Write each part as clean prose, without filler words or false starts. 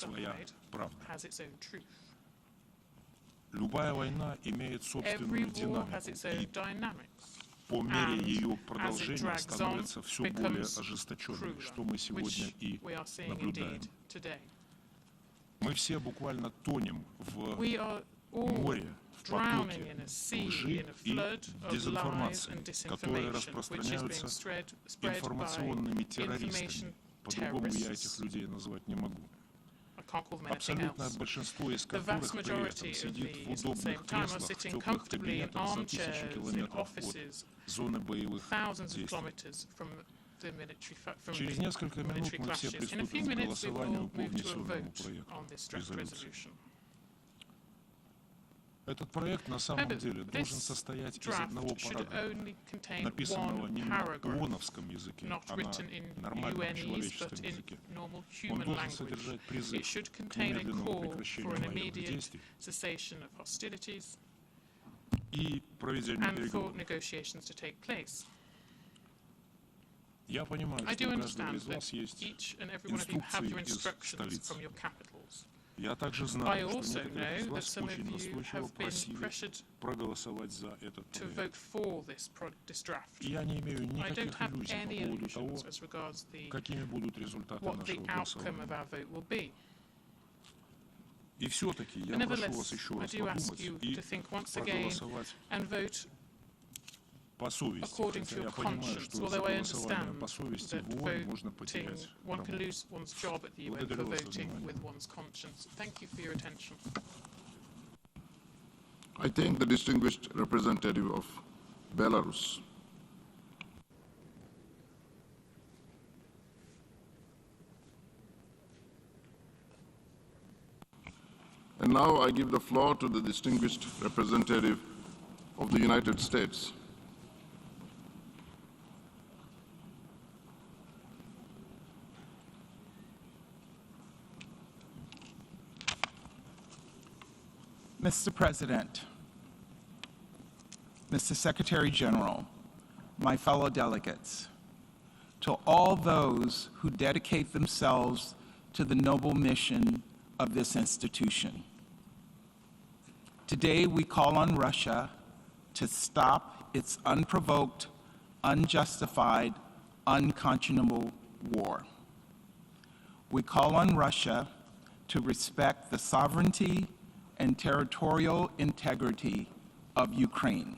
своя правда. has its own truth. Любая война имеет Every собственную war has its own динамику, и dynamics. по мере And ее as it продолжения drags on, становится все более becomes ожесточенной, crueler, что мы сегодня which и we are seeing наблюдаем. indeed today. Мы все буквально тонем в We are all море, в drowning потоке in a sea, лжи in a и flood of lies дезинформации, and которые disinformation, which is being распространяются spread информационными by террористами. information По-другому я этих terrorists. людей назвать не могу. I can't call them anything Абсолютное else. большинство из The vast которых при majority этом of сидит в these at the same удобных time are креслах, в sitting теплых comfortably in кабинетах за тысячи armchairs in километров от offices зоны боевых thousands of действий. kilometers from the military Через несколько минут military мы все clashes. In a few приступим к minutes we голосованию will по move to a внесенному vote проекту on this draft резолюции. resolution. Этот проект на самом However, деле должен this состоять из draft одного should параграфа, only contain написанного one не на paragraph, ООНовском языке, not а на written in нормальном UNEs, человеческом but in языке. normal Он human должен language. содержать It призыв should к contain a немедленному call for прекращению an военных immediate действий cessation of hostilities и проведению and for переговоров. negotiations to take place. Я понимаю, I что do у каждого understand из вас that есть each and every one of you have your инструкции из instructions столиц. from your capitals. Я также I знаю, что also некоторые из know that вас some of очень you настойчиво have been просили pressured проголосовать за этот to проект. vote for this draft. И я не имею I don't никаких have иллюзий по any поводу того, illusions as regards какими будут результаты what the нашего outcome of голосования. our vote will be. И все-таки я But прошу вас nevertheless, еще I раз do ask подумать you и to think once again проголосовать and vote по совести, according to хотя your я понимаю, conscience, что за although I голосованием understand по совести that в ООН можно voting, потерять one can работу. lose one's job at the UN for Благодарю вас за voting внимание. with one's conscience. Thank you for your attention. I thank the distinguished representative of Belarus. And now I give the floor to the distinguished representative of the United States. Mr. President, Mr. Secretary General, my fellow delegates, to all those who dedicate themselves to the noble mission of this institution. Today we call on Russia to stop its unprovoked, unjustified, unconscionable war. We call on Russia to respect the sovereignty and territorial integrity of Ukraine.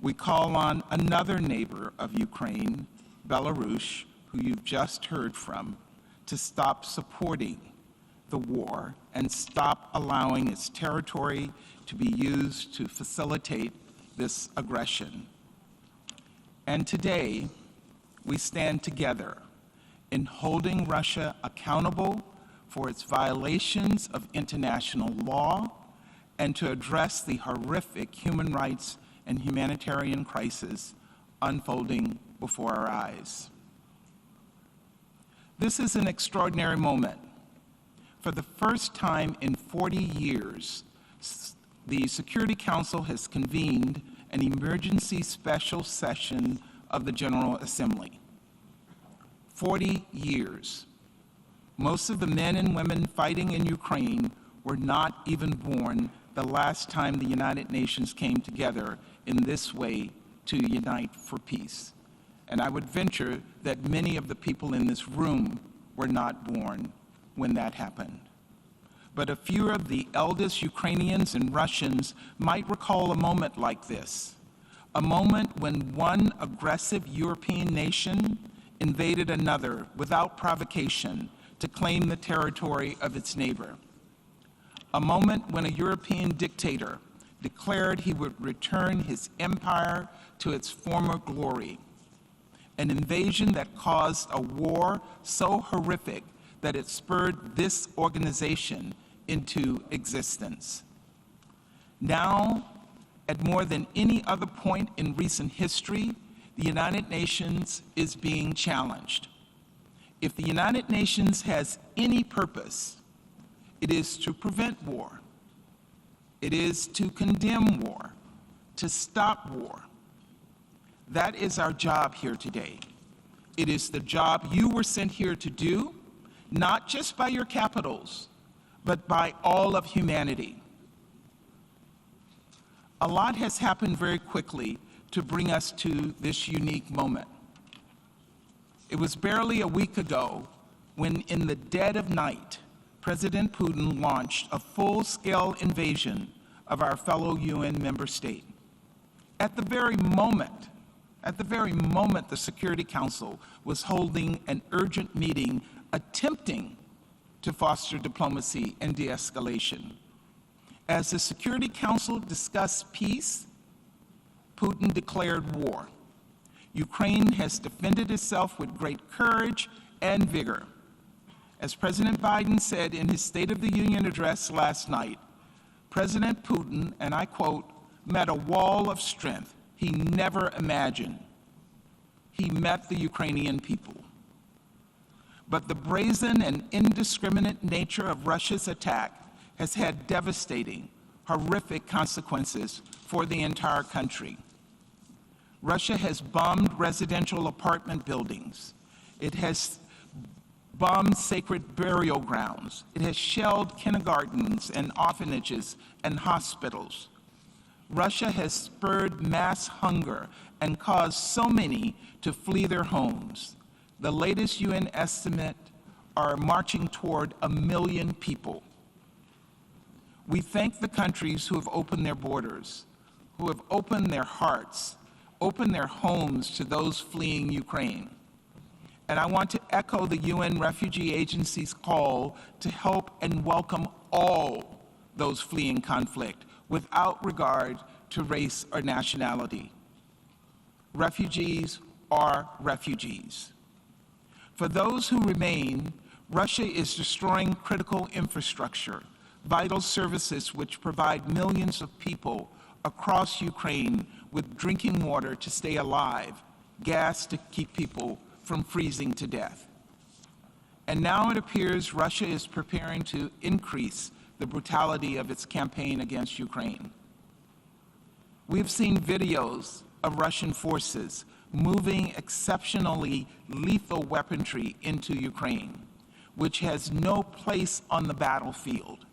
We call on another neighbor of Ukraine, Belarus, who you've just heard from, to stop supporting the war and stop allowing its territory to be used to facilitate this aggression. And today, we stand together in holding Russia accountable for its violations of international law and to address the horrific human rights and humanitarian crisis unfolding before our eyes. This is an extraordinary moment. For the first time in 40 years, the Security Council has convened an emergency special session of the General Assembly. 40 years. Most of the men and women fighting in Ukraine were not even born the last time the United Nations came together in this way to unite for peace. And I would venture that many of the people in this room were not born when that happened. But a few of the eldest Ukrainians and Russians might recall a moment like this, a moment when one aggressive European nation invaded another without provocation to claim the territory of its neighbor. A moment when a European dictator declared he would return his empire to its former glory. An invasion that caused a war so horrific that it spurred this organization into existence. Now, at more than any other point in recent history, the United Nations is being challenged. If the United Nations has any purpose, it is to prevent war. It is to condemn war, to stop war. That is our job here today. It is the job you were sent here to do, not just by your capitals, but by all of humanity. A lot has happened very quickly to bring us to this unique moment. It was barely a week ago when, in the dead of night, President Putin launched a full-scale invasion of our fellow UN member state. At the very moment the Security Council was holding an urgent meeting attempting to foster diplomacy and de-escalation. As the Security Council discussed peace, Putin declared war. Ukraine has defended itself with great courage and vigor. As President Biden said in his State of the Union address last night, President Putin, and I quote, met a wall of strength he never imagined. He met the Ukrainian people. But the brazen and indiscriminate nature of Russia's attack has had devastating, horrific consequences for the entire country. Russia has bombed residential apartment buildings. It has bombed sacred burial grounds. It has shelled kindergartens and orphanages and hospitals. Russia has spurred mass hunger and caused so many to flee their homes. The latest UN estimate are marching toward 1 million people. We thank the countries who have opened their borders, who have opened their hearts, opened their homes to those fleeing Ukraine. And I want to echo the UN Refugee Agency's call to help and welcome all those fleeing conflict without regard to race or nationality. Refugees are refugees. For those who remain, Russia is destroying critical infrastructure, vital services which provide millions of people across Ukraine with drinking water to stay alive, gas to keep people from freezing to death. And now it appears Russia is preparing to increase the brutality of its campaign against Ukraine. We've seen videos of Russian forces moving exceptionally lethal weaponry into Ukraine, which has no place on the battlefield.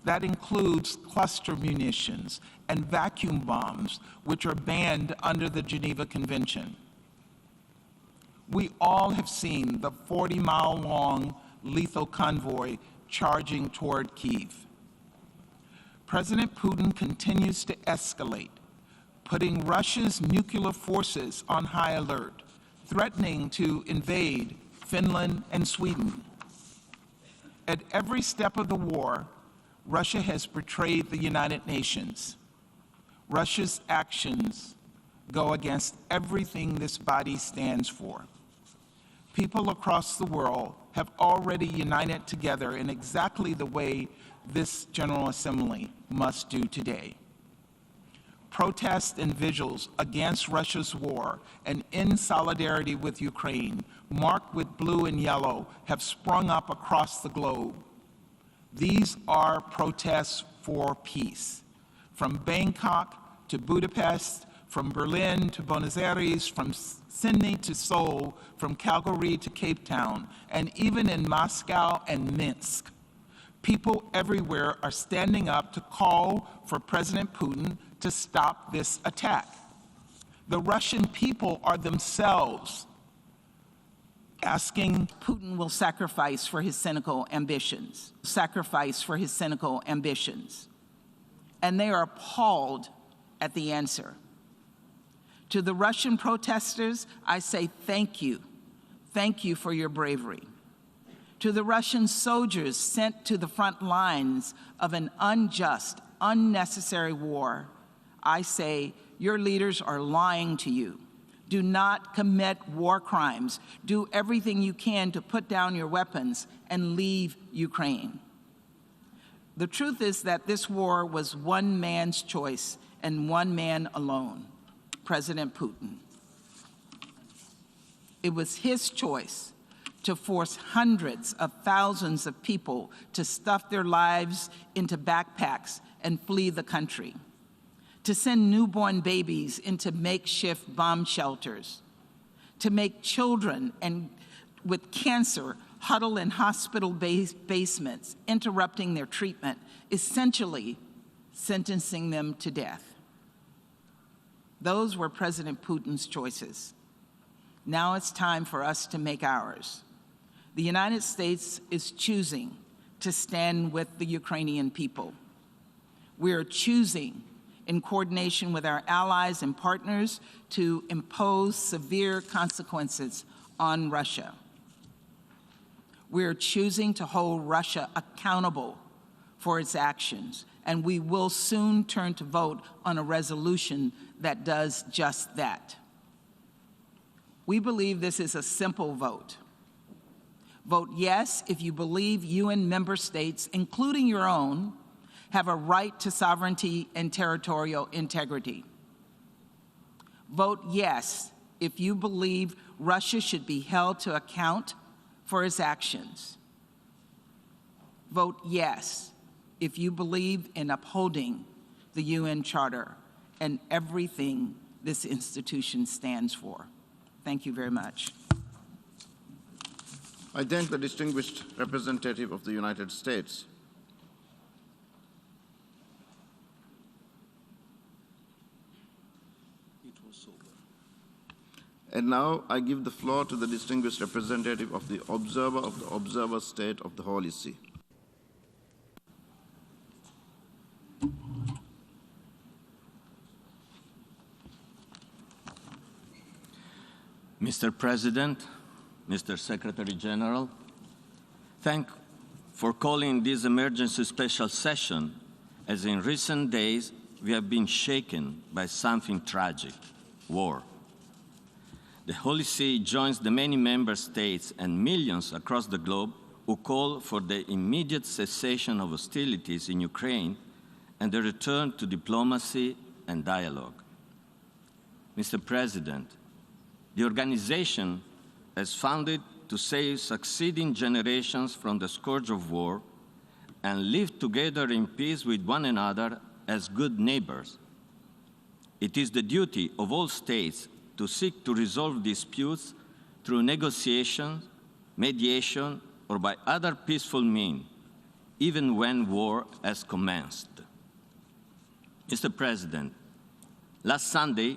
That includes cluster munitions and vacuum bombs, which are banned under the Geneva Convention. We all have seen the 40-mile-long lethal convoy charging toward Kyiv. President Putin continues to escalate, putting Russia's nuclear forces on high alert, threatening to invade Finland and Sweden. At every step of the war, Russia has betrayed the United Nations. Russia's actions go against everything this body stands for. People across the world have already united together in exactly the way this General Assembly must do today. Protests and vigils against Russia's war and in solidarity with Ukraine, marked with blue and yellow, have sprung up across the globe. These are protests for peace. From Bangkok to Budapest, from Berlin to Buenos Aires, from Sydney to Seoul, from Calgary to Cape Town, and even in Moscow and Minsk, people everywhere are standing up to call for President Putin to stop this attack. The Russian people are themselves asking Putin will sacrifice for his cynical ambitions, And they are appalled at the answer. To the Russian protesters, I say thank you. Thank you for your bravery. To the Russian soldiers sent to the front lines of an unjust, unnecessary war, I say your leaders are lying to you. Do not commit war crimes. Do everything you can to put down your weapons and leave Ukraine. The truth is that this war was one man's choice and one man alone, President Putin. It was his choice to force hundreds of thousands of people to stuff their lives into backpacks and flee the country, to send newborn babies into makeshift bomb shelters, to make children with cancer huddle in hospital basements, interrupting their treatment, essentially sentencing them to death. Those were President Putin's choices. Now it's time for us to make ours. The United States is choosing to stand with the Ukrainian people. We are choosing, in coordination with our allies and partners, to impose severe consequences on Russia. We are choosing to hold Russia accountable for its actions, and we will soon turn to vote on a resolution that does just that. We believe this is a simple vote. Vote yes if you believe UN member states, including your own, have a right to sovereignty and territorial integrity. Vote yes if you believe Russia should be held to account for its actions. Vote yes if you believe in upholding the UN Charter and everything this institution stands for. Thank you very much. I thank the distinguished representative of the United States. And now I give the floor to the distinguished representative of the Observer State of the Holy See. Mr. President, Mr. Secretary General, thank you for calling this emergency special session, as in recent days we have been shaken by something tragic, war. The Holy See joins the many member states and millions across the globe who call for the immediate cessation of hostilities in Ukraine and the return to diplomacy and dialogue. Mr. President, the organization is founded to save succeeding generations from the scourge of war and live together in peace with one another as good neighbors. It is the duty of all states to seek to resolve disputes through negotiation, mediation, or by other peaceful means, even when war has commenced. Mr. President, last Sunday,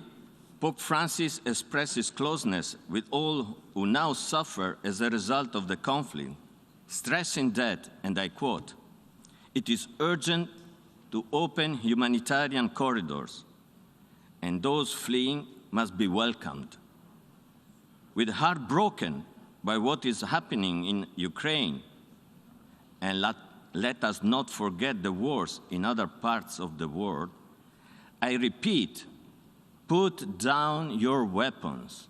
Pope Francis expressed his closeness with all who now suffer as a result of the conflict, stressing that, and I quote, "It is urgent to open humanitarian corridors, and those fleeing must be welcomed." With heart broken by what is happening in Ukraine, and let us not forget the wars in other parts of the world, I repeat, put down your weapons.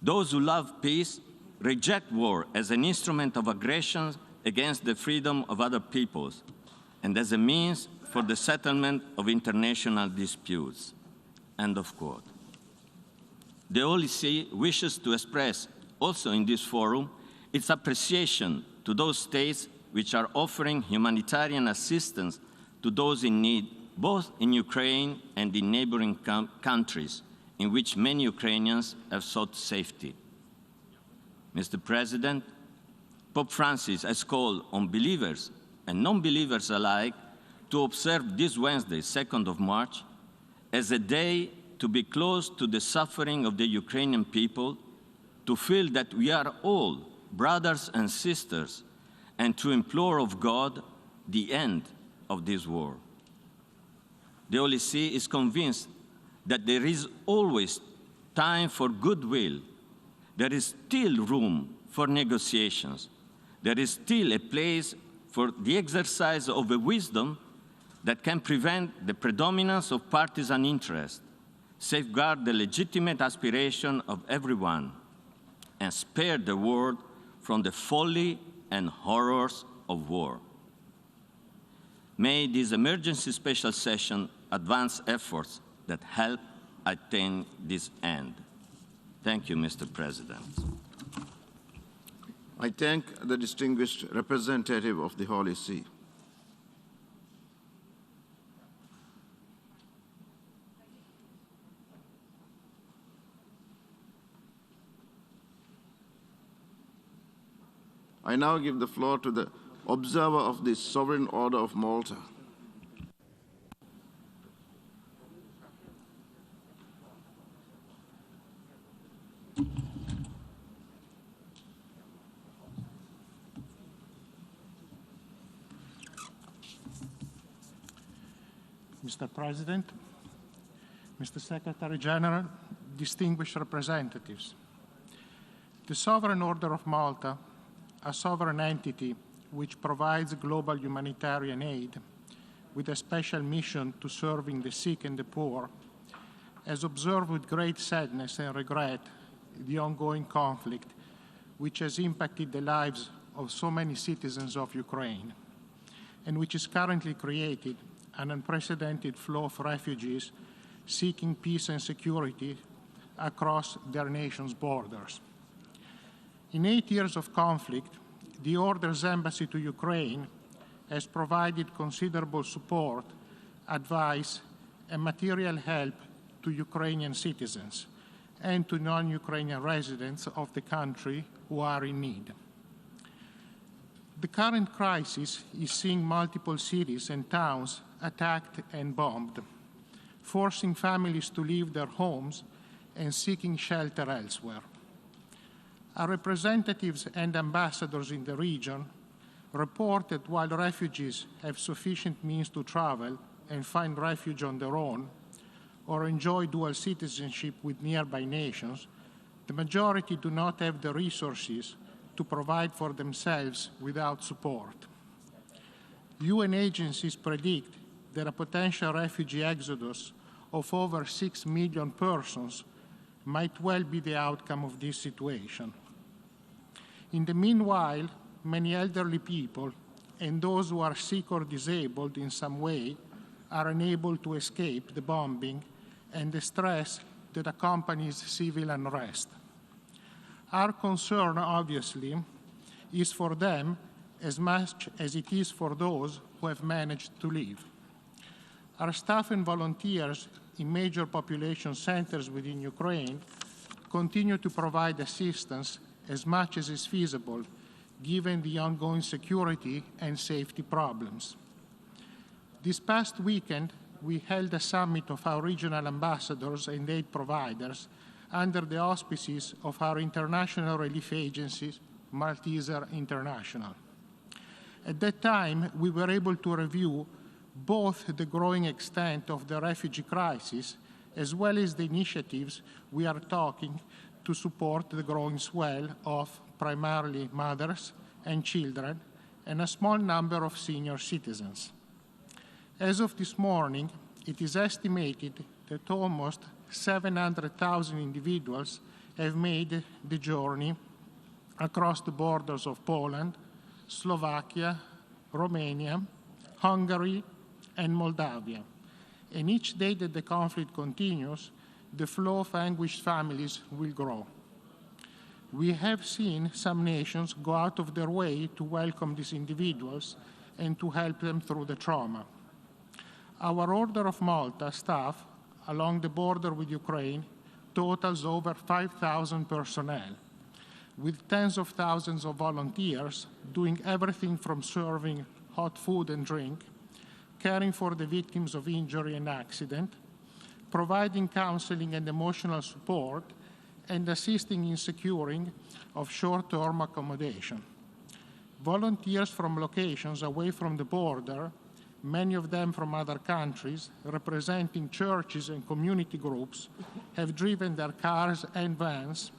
Those who love peace reject war as an instrument of aggression against the freedom of other peoples and as a means for the settlement of international disputes. End of quote. The Holy See wishes to express, also in this forum, its appreciation to those states which are offering humanitarian assistance to those in need, both in Ukraine and in neighboring countries, in which many Ukrainians have sought safety. Mr. President, Pope Francis has called on believers and non-believers alike to observe this Wednesday, 2nd of March, as a day to be close to the suffering of the Ukrainian people, to feel that we are all brothers and sisters, and to implore of God the end of this war. The Holy See is convinced that there is always time for goodwill. There is still room for negotiations. There is still a place for the exercise of a wisdom that can prevent the predominance of partisan interest, safeguard the legitimate aspiration of everyone, and spare the world from the folly and horrors of war. May this emergency special session advance efforts that help attain this end. Thank you, Mr. President. I thank the distinguished representative of the Holy See. I now give the floor to the observer of the Sovereign Order of Malta. Mr. President, Mr. Secretary General, distinguished representatives. The Sovereign Order of Malta, a sovereign entity which provides global humanitarian aid with a special mission to serving the sick and the poor, has observed with great sadness and regret the ongoing conflict which has impacted the lives of so many citizens of Ukraine and which is currently created an unprecedented flow of refugees seeking peace and security across their nation's borders. In 8 years of conflict, the Order's embassy to Ukraine has provided considerable support, advice, and material help to Ukrainian citizens and to non-Ukrainian residents of the country who are in need. The current crisis is seeing multiple cities and towns attacked and bombed, forcing families to leave their homes and seeking shelter elsewhere. Our representatives and ambassadors in the region report that while refugees have sufficient means to travel and find refuge on their own or enjoy dual citizenship with nearby nations, the majority do not have the resources to provide for themselves without support. UN agencies predict that a potential refugee exodus of over 6 million persons might well be the outcome of this situation. In the meanwhile, many elderly people and those who are sick or disabled in some way are unable to escape the bombing and the stress that accompanies civil unrest. Our concern, obviously, is for them as much as it is for those who have managed to leave. Our staff and volunteers in major population centers within Ukraine continue to provide assistance as much as is feasible, given the ongoing security and safety problems. This past weekend, we held a summit of our regional ambassadors and aid providers under the auspices of our international relief agency, Malteser International. At that time, we were able to review both the growing extent of the refugee crisis as well as the initiatives we are taking to support the growing swell of primarily mothers and children and a small number of senior citizens. As of this morning, it is estimated that almost 700,000 individuals have made the journey across the borders of Poland, Slovakia, Romania, Hungary, and Moldavia. And each day that the conflict continues, the flow of anguished families will grow. We have seen some nations go out of their way to welcome these individuals and to help them through the trauma. Our Order of Malta staff along the border with Ukraine totals over 5,000 personnel, with tens of thousands of volunteers doing everything from serving hot food and drink, caring for the victims of injury and accident, providing counseling and emotional support, and assisting in securing of short-term accommodation. Volunteers from locations away from the border, many of them from other countries, representing churches and community groups, have driven their cars and vans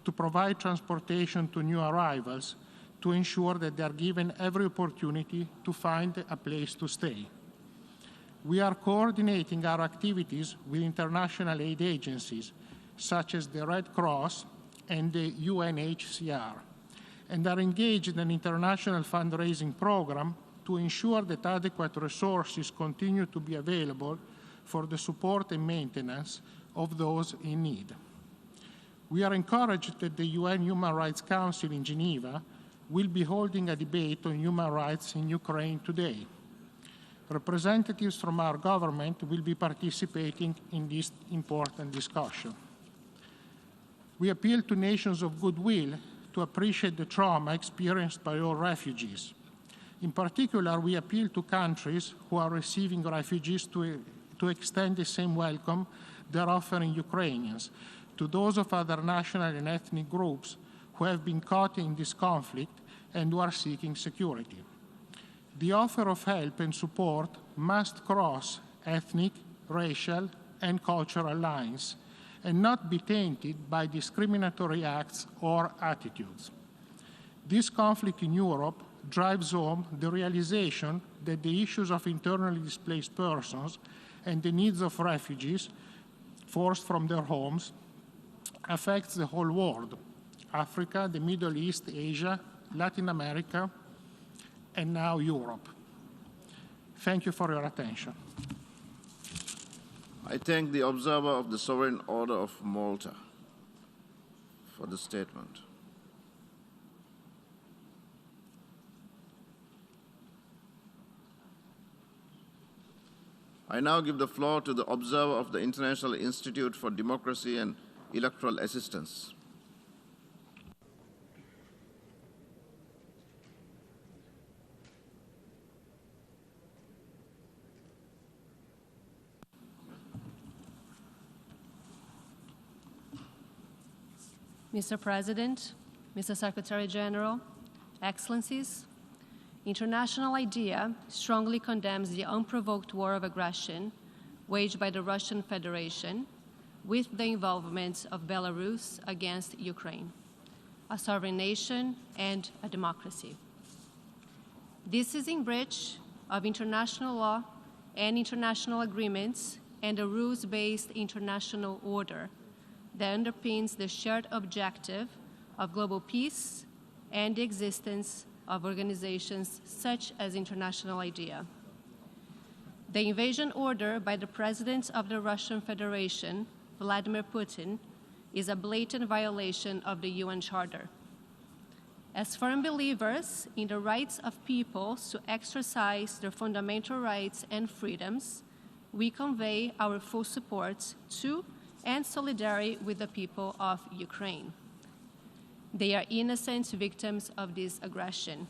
to provide transportation to new arrivals to ensure that they are given every opportunity to find a place to stay. We are coordinating our activities with international aid agencies, such as the Red Cross and the UNHCR, and are engaged in an international fundraising program to ensure that adequate resources continue to be available for the support and maintenance of those in need. We are encouraged that the UN Human Rights Council in Geneva will be holding a debate on human rights in Ukraine today. Representatives from our government will be participating in this important discussion. We appeal to nations of goodwill to appreciate the trauma experienced by all refugees. In particular, we appeal to countries who are receiving refugees to extend the same welcome they're offering Ukrainians, to those of other national and ethnic groups who have been caught in this conflict and who are seeking security. The offer of help and support must cross ethnic, racial, and cultural lines and not be tainted by discriminatory acts or attitudes. This conflict in Europe drives home the realization that the issues of internally displaced persons and the needs of refugees forced from their homes affects the whole world: Africa, the Middle East, Asia, Latin America, and now Europe. Thank you for your attention. I thank the observer of the Sovereign Order of Malta for the statement. I now give the floor to the observer of the International Institute for Democracy and Electoral Assistance. Mr. President, Mr. Secretary General, Excellencies, International IDEA strongly condemns the unprovoked war of aggression waged by the Russian Federation with the involvement of Belarus against Ukraine, a sovereign nation and a democracy. This is in breach of international law and international agreements and a rules-based international order that underpins the shared objective of global peace and the existence of organizations such as International IDEA. The invasion order by the President of the Russian Federation, Vladimir Putin, is a blatant violation of the UN Charter. As firm believers in the rights of peoples to exercise their fundamental rights and freedoms, we convey our full support to and solidarity with the people of Ukraine. They are innocent victims of this aggression.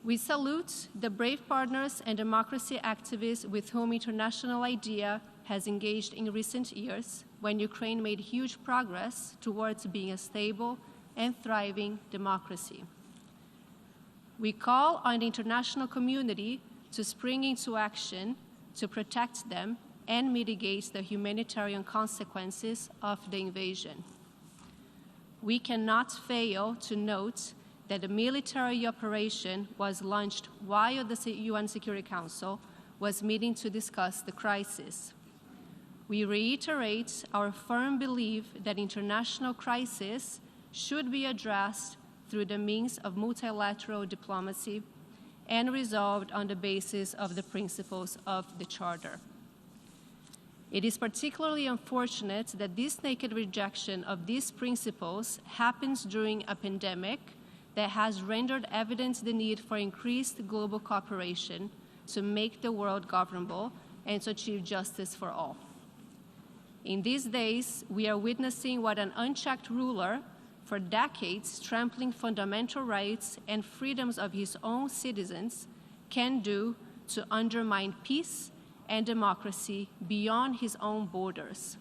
We salute the brave partners and democracy activists with whom International IDEA has engaged in recent years when Ukraine made huge progress towards being a stable and thriving democracy. We call on the international community to spring into action to protect them and mitigate the humanitarian consequences of the invasion. We cannot fail to note that the military operation was launched while the UN Security Council was meeting to discuss the crisis. We reiterate our firm belief that international crises should be addressed through the means of multilateral diplomacy and resolved on the basis of the principles of the Charter. It is particularly unfortunate that this naked rejection of these principles happens during a pandemic that has rendered evident the need for increased global cooperation to make the world governable and to achieve justice for all. In these days, we are witnessing what an unchecked ruler, for decades trampling fundamental rights and freedoms of his own citizens, can do to undermine peace and democracy beyond his own borders.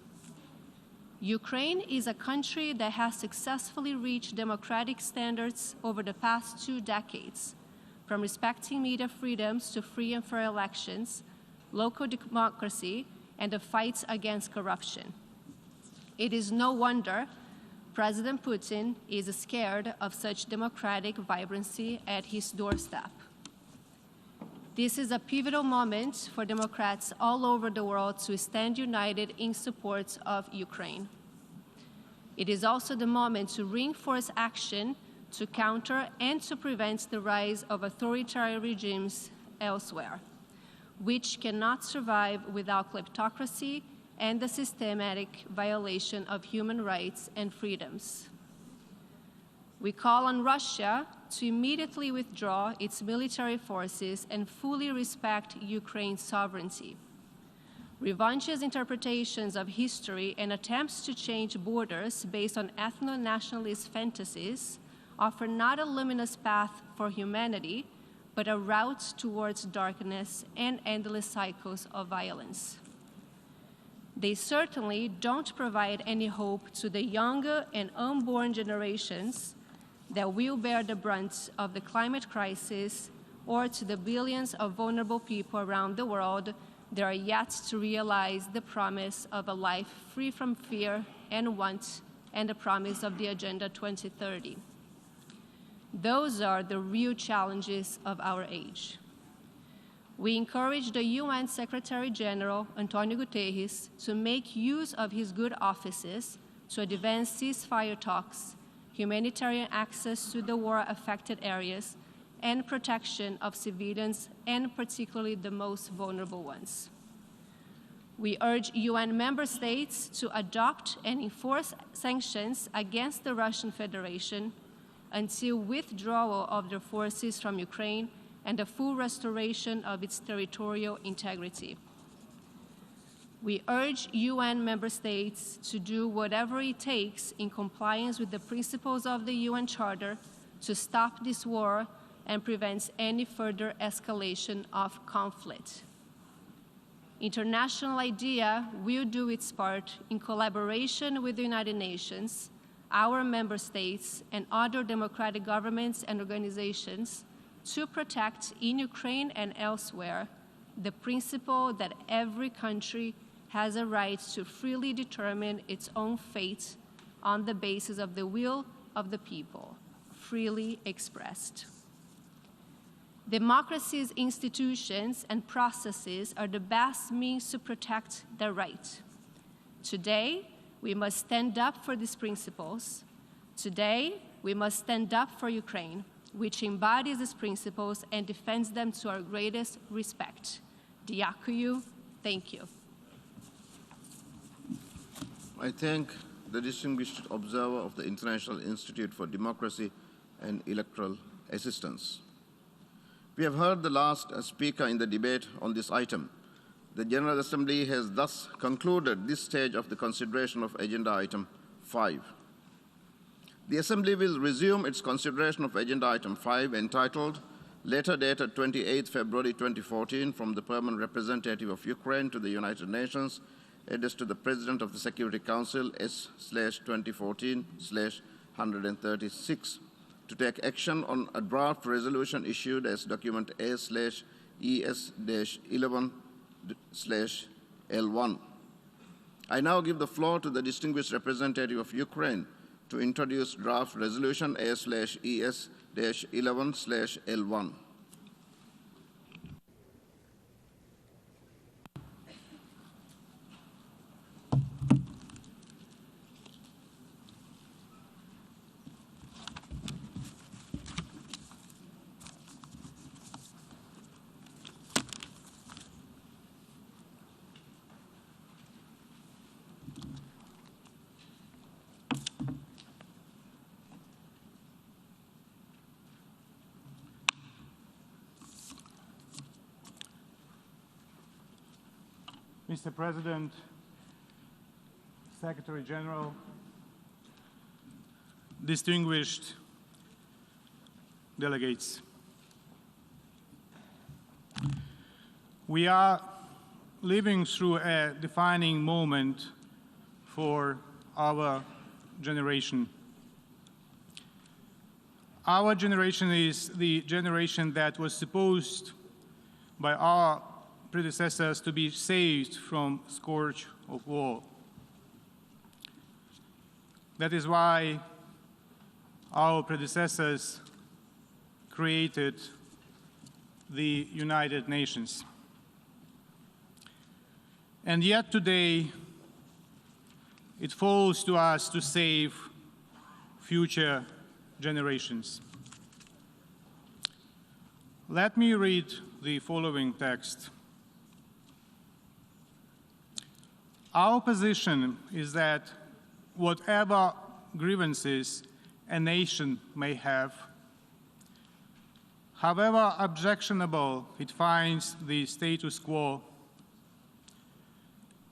Ukraine is a country that has successfully reached democratic standards over the past 2 decades, from respecting media freedoms to free and fair elections, local democracy, and the fight against corruption. It is no wonder President Putin is scared of such democratic vibrancy at his doorstep. This is a pivotal moment for Democrats all over the world to stand united in support of Ukraine. It is also the moment to reinforce action to counter and to prevent the rise of authoritarian regimes elsewhere, which cannot survive without kleptocracy and the systematic violation of human rights and freedoms. We call on Russia to immediately withdraw its military forces and fully respect Ukraine's sovereignty. Revanchist interpretations of history and attempts to change borders based on ethno-nationalist fantasies offer not a luminous path for humanity, but a route towards darkness and endless cycles of violence. They certainly don't provide any hope to the younger and unborn generations that will bear the brunt of the climate crisis, or to the billions of vulnerable people around the world that are yet to realize the promise of a life free from fear and want, and the promise of the Agenda 2030. Those are the real challenges of our age. We encourage the UN Secretary General, Antonio Guterres, to make use of his good offices to advance ceasefire talks, humanitarian access to the war-affected areas, and protection of civilians, and particularly the most vulnerable ones. We urge UN member states to adopt and enforce sanctions against the Russian Federation until withdrawal of their forces from Ukraine and the full restoration of its territorial integrity. We urge UN member states to do whatever it takes in compliance with the principles of the UN Charter to stop this war and prevent any further escalation of conflict. International IDEA will do its part in collaboration with the United Nations, our member states, and other democratic governments and organizations to protect in Ukraine and elsewhere the principle that every country has a right to freely determine its own fate on the basis of the will of the people, freely expressed. Democracy's institutions and processes are the best means to protect their right. Today, we must stand up for these principles. Today, we must stand up for Ukraine, which embodies these principles and defends them to our greatest respect. Diakuyu, thank you. I thank the distinguished observer of the International Institute for Democracy and Electoral Assistance. We have heard the last speaker in the debate on this item. The General Assembly has thus concluded this stage of the consideration of Agenda Item 5. The Assembly will resume its consideration of Agenda Item 5, entitled Letter dated 28 February 2014 from the Permanent Representative of Ukraine to the United Nations, addressed to the President of the Security Council S/2014/136, to take action on a draft resolution issued as document A/ES-11/L1. I now give the floor to the distinguished representative of Ukraine to introduce draft resolution A/ES-11/L1. Mr. President, Secretary General, distinguished delegates. We are living through a defining moment for our generation. Our generation is the generation that was supposed by our predecessors to be saved from scourge of war. That is why our predecessors created the United Nations. And yet today, it falls to us to save future generations. Let me read the following text. Our position is that whatever grievances a nation may have, however objectionable it finds the status quo,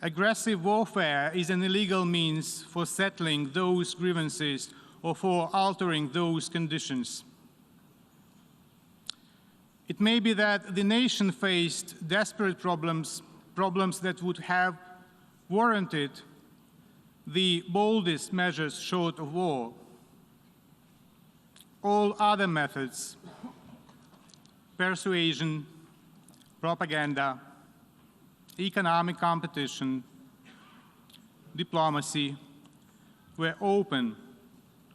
aggressive warfare is an illegal means for settling those grievances or for altering those conditions. It may be that the nation faced desperate problems that would have warranted the boldest measures short of war. All other methods, persuasion, propaganda, economic competition, diplomacy, were open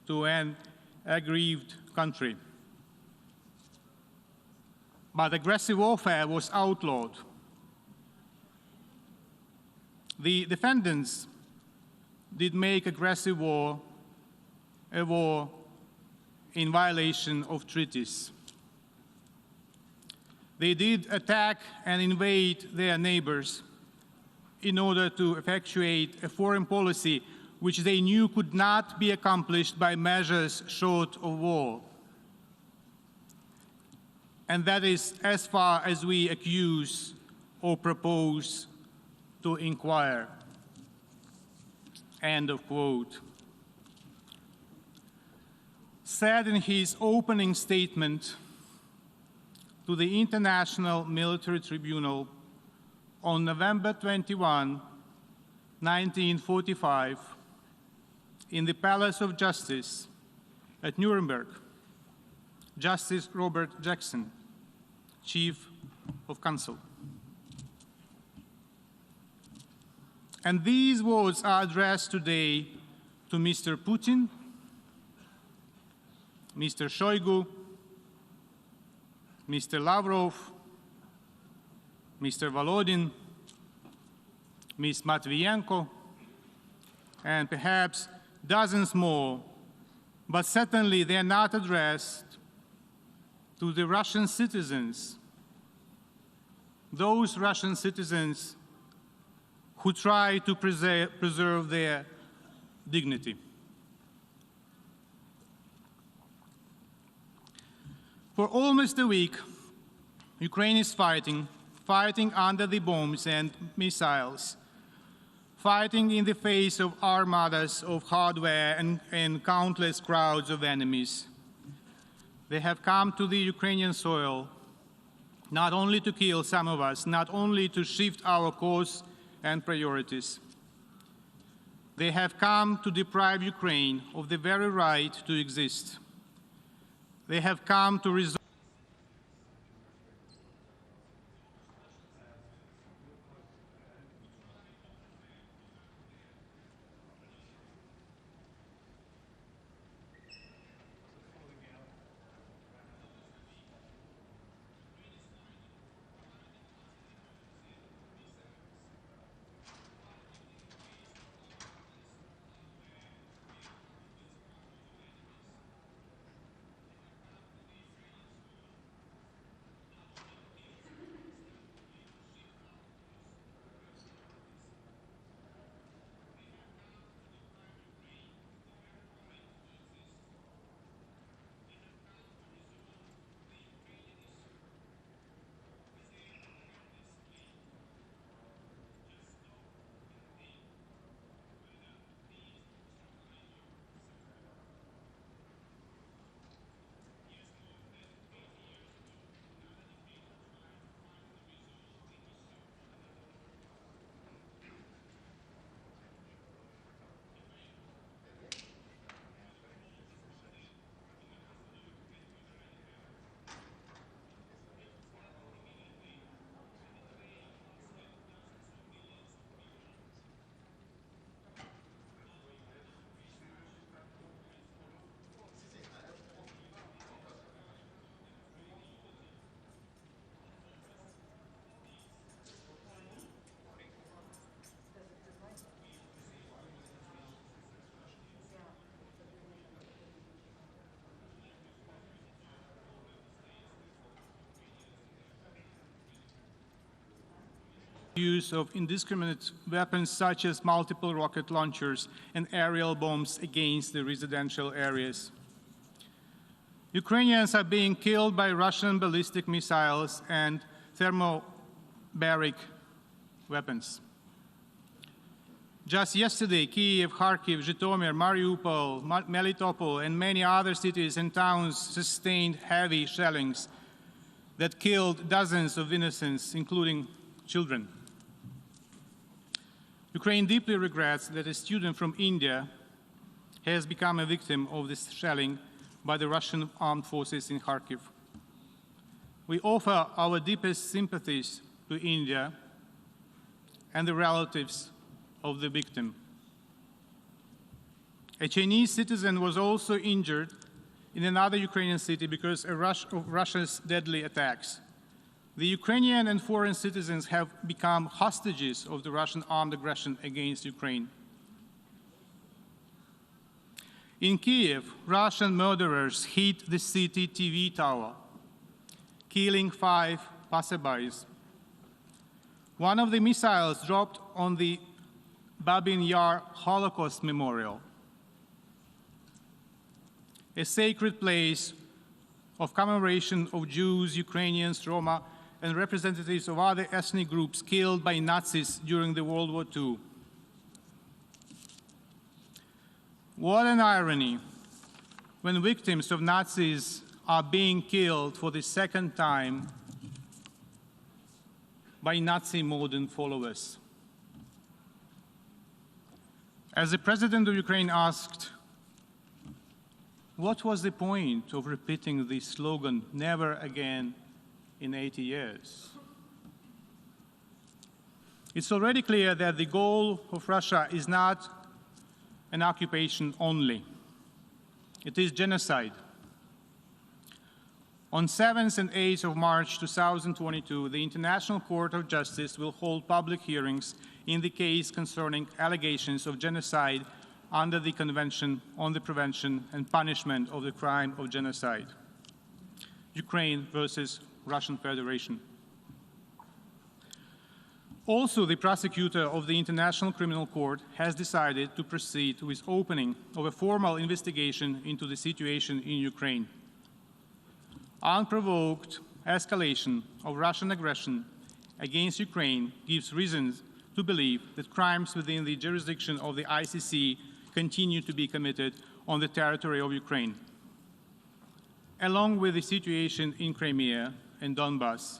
to an aggrieved country. But aggressive warfare was outlawed. The defendants did make aggressive war a war in violation of treaties. They did attack and invade their neighbors in order to effectuate a foreign policy which they knew could not be accomplished by measures short of war. And that is as far as we accuse or propose to inquire. End of quote. Said in his opening statement to the International Military Tribunal on November 21, 1945, in the Palace of Justice at Nuremberg, Justice Robert Jackson, Chief of Counsel. And these words are addressed today to Mr. Putin, Mr. Shoigu, Mr. Lavrov, Mr. Volodin, Ms. Matvienko, and perhaps dozens more, but certainly they are not addressed to the Russian citizens, those Russian citizens who try to preserve their dignity. For almost a week, Ukraine is fighting under the bombs and missiles, fighting in the face of armadas of hardware and countless crowds of enemies. They have come to the Ukrainian soil not only to kill some of us, not only to shift our course and priorities. They have come to deprive Ukraine of the very right to exist. They have come to resolve use of indiscriminate weapons such as multiple rocket launchers and aerial bombs against the residential areas. Ukrainians are being killed by Russian ballistic missiles and thermobaric weapons. Just yesterday, Kiev, Kharkiv, Zhytomyr, Mariupol, Melitopol, and many other cities and towns sustained heavy shellings that killed dozens of innocents, including children. Ukraine deeply regrets that a student from India has become a victim of this shelling by the Russian armed forces in Kharkiv. We offer our deepest sympathies to India and the relatives of the victim. A Chinese citizen was also injured in another Ukrainian city because of Russia's deadly attacks. The Ukrainian and foreign citizens have become hostages of the Russian armed aggression against Ukraine. In Kiev, Russian murderers hit the city TV tower, killing 5 passerbys. One of the missiles dropped on the Babin Yar Holocaust Memorial, a sacred place of commemoration of Jews, Ukrainians, Roma, and representatives of other ethnic groups killed by Nazis during the World War II. What an irony when victims of Nazis are being killed for the second time by Nazi modern followers. As the President of Ukraine asked, what was the point of repeating the slogan, never again, in 80 years? It's already clear that the goal of Russia is not an occupation only. It is genocide. On 7th and 8th of March 2022, the International Court of Justice will hold public hearings in the case concerning allegations of genocide under the Convention on the Prevention and Punishment of the Crime of Genocide, Ukraine versus Russian Federation. Also, the prosecutor of the International Criminal Court has decided to proceed with opening of a formal investigation into the situation in Ukraine. Unprovoked escalation of Russian aggression against Ukraine gives reasons to believe that crimes within the jurisdiction of the ICC continue to be committed on the territory of Ukraine. Along with the situation in Crimea and Donbass,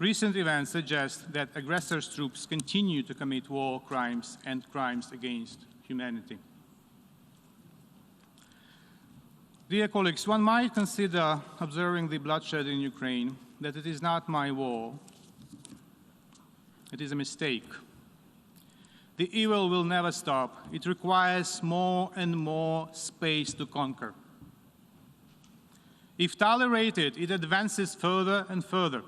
recent events suggest that aggressors' troops continue to commit war crimes and crimes against humanity. Dear colleagues, one might consider observing the bloodshed in Ukraine that it is not my war. It is a mistake. The evil will never stop. It requires more and more space to conquer. If tolerated, it advances further and further.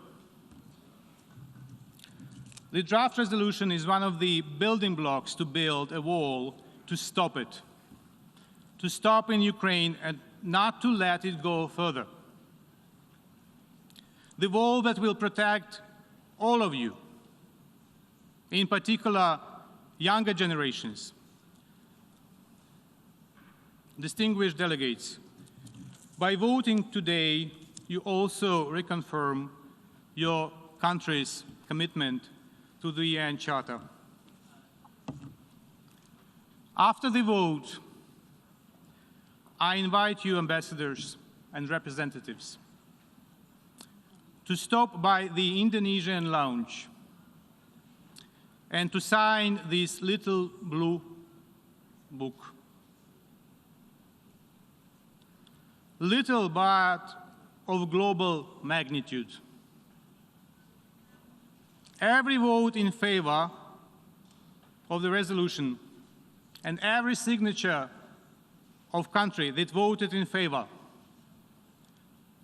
The draft resolution is one of the building blocks to build a wall to stop it, to stop in Ukraine and not to let it go further. The wall that will protect all of you, in particular younger generations. Distinguished delegates, by voting today, you also reconfirm your country's commitment to the UN Charter. After the vote, I invite you, ambassadors and representatives, to stop by the Indonesian lounge and to sign this little blue book. Little but of global magnitude. Every vote in favor of the resolution and every signature of country that voted in favor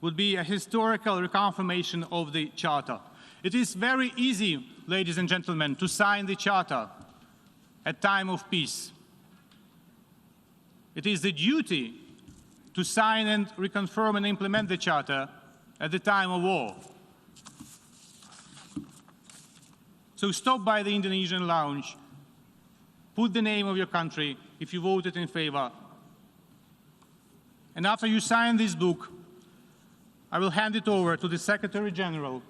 would be a historical reconfirmation of the Charter. It is very easy, ladies and gentlemen, to sign the Charter at time of peace. It is the duty to sign and reconfirm and implement the Charter at the time of war. So stop by the Indonesian lounge, put the name of your country if you voted in favor, and after you sign this book, I will hand it over to the Secretary General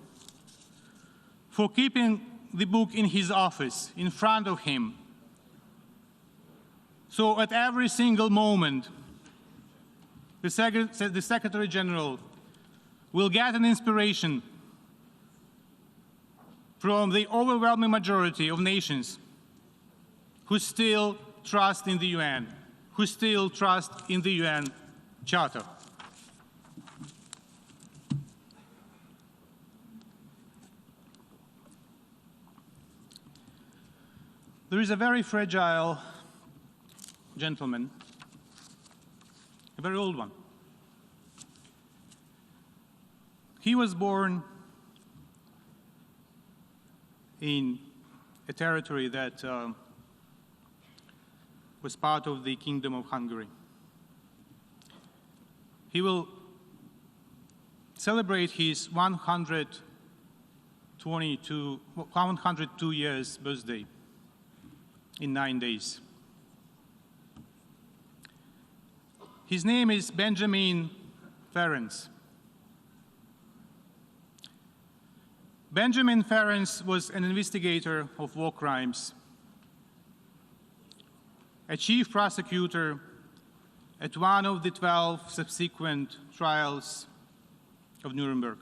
for keeping the book in his office, in front of him, So at every single moment, the Secretary General will get an inspiration from the overwhelming majority of nations who still trust in the UN, who still trust in the UN Charter. There is a very fragile gentleman, a very old one. He was born in a territory that was part of the Kingdom of Hungary. He will celebrate his 102 years birthday in 9 days. His name is Benjamin Ferenc. Benjamin Ferenc was an investigator of war crimes, a chief prosecutor at one of the 12 subsequent trials of Nuremberg.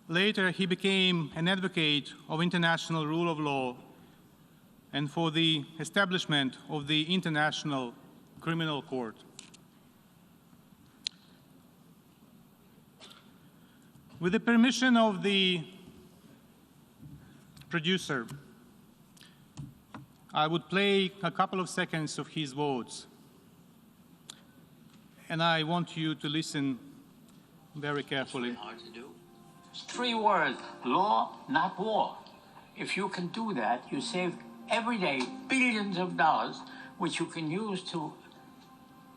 Later, he became an advocate of international rule of law and for the establishment of the International Criminal Court. With the permission of the producer, I would play a couple of seconds of his words, and I want you to listen very carefully. Hard to do. 3 words: law, not war. If you can do that, you save every day billions of dollars, which you can use to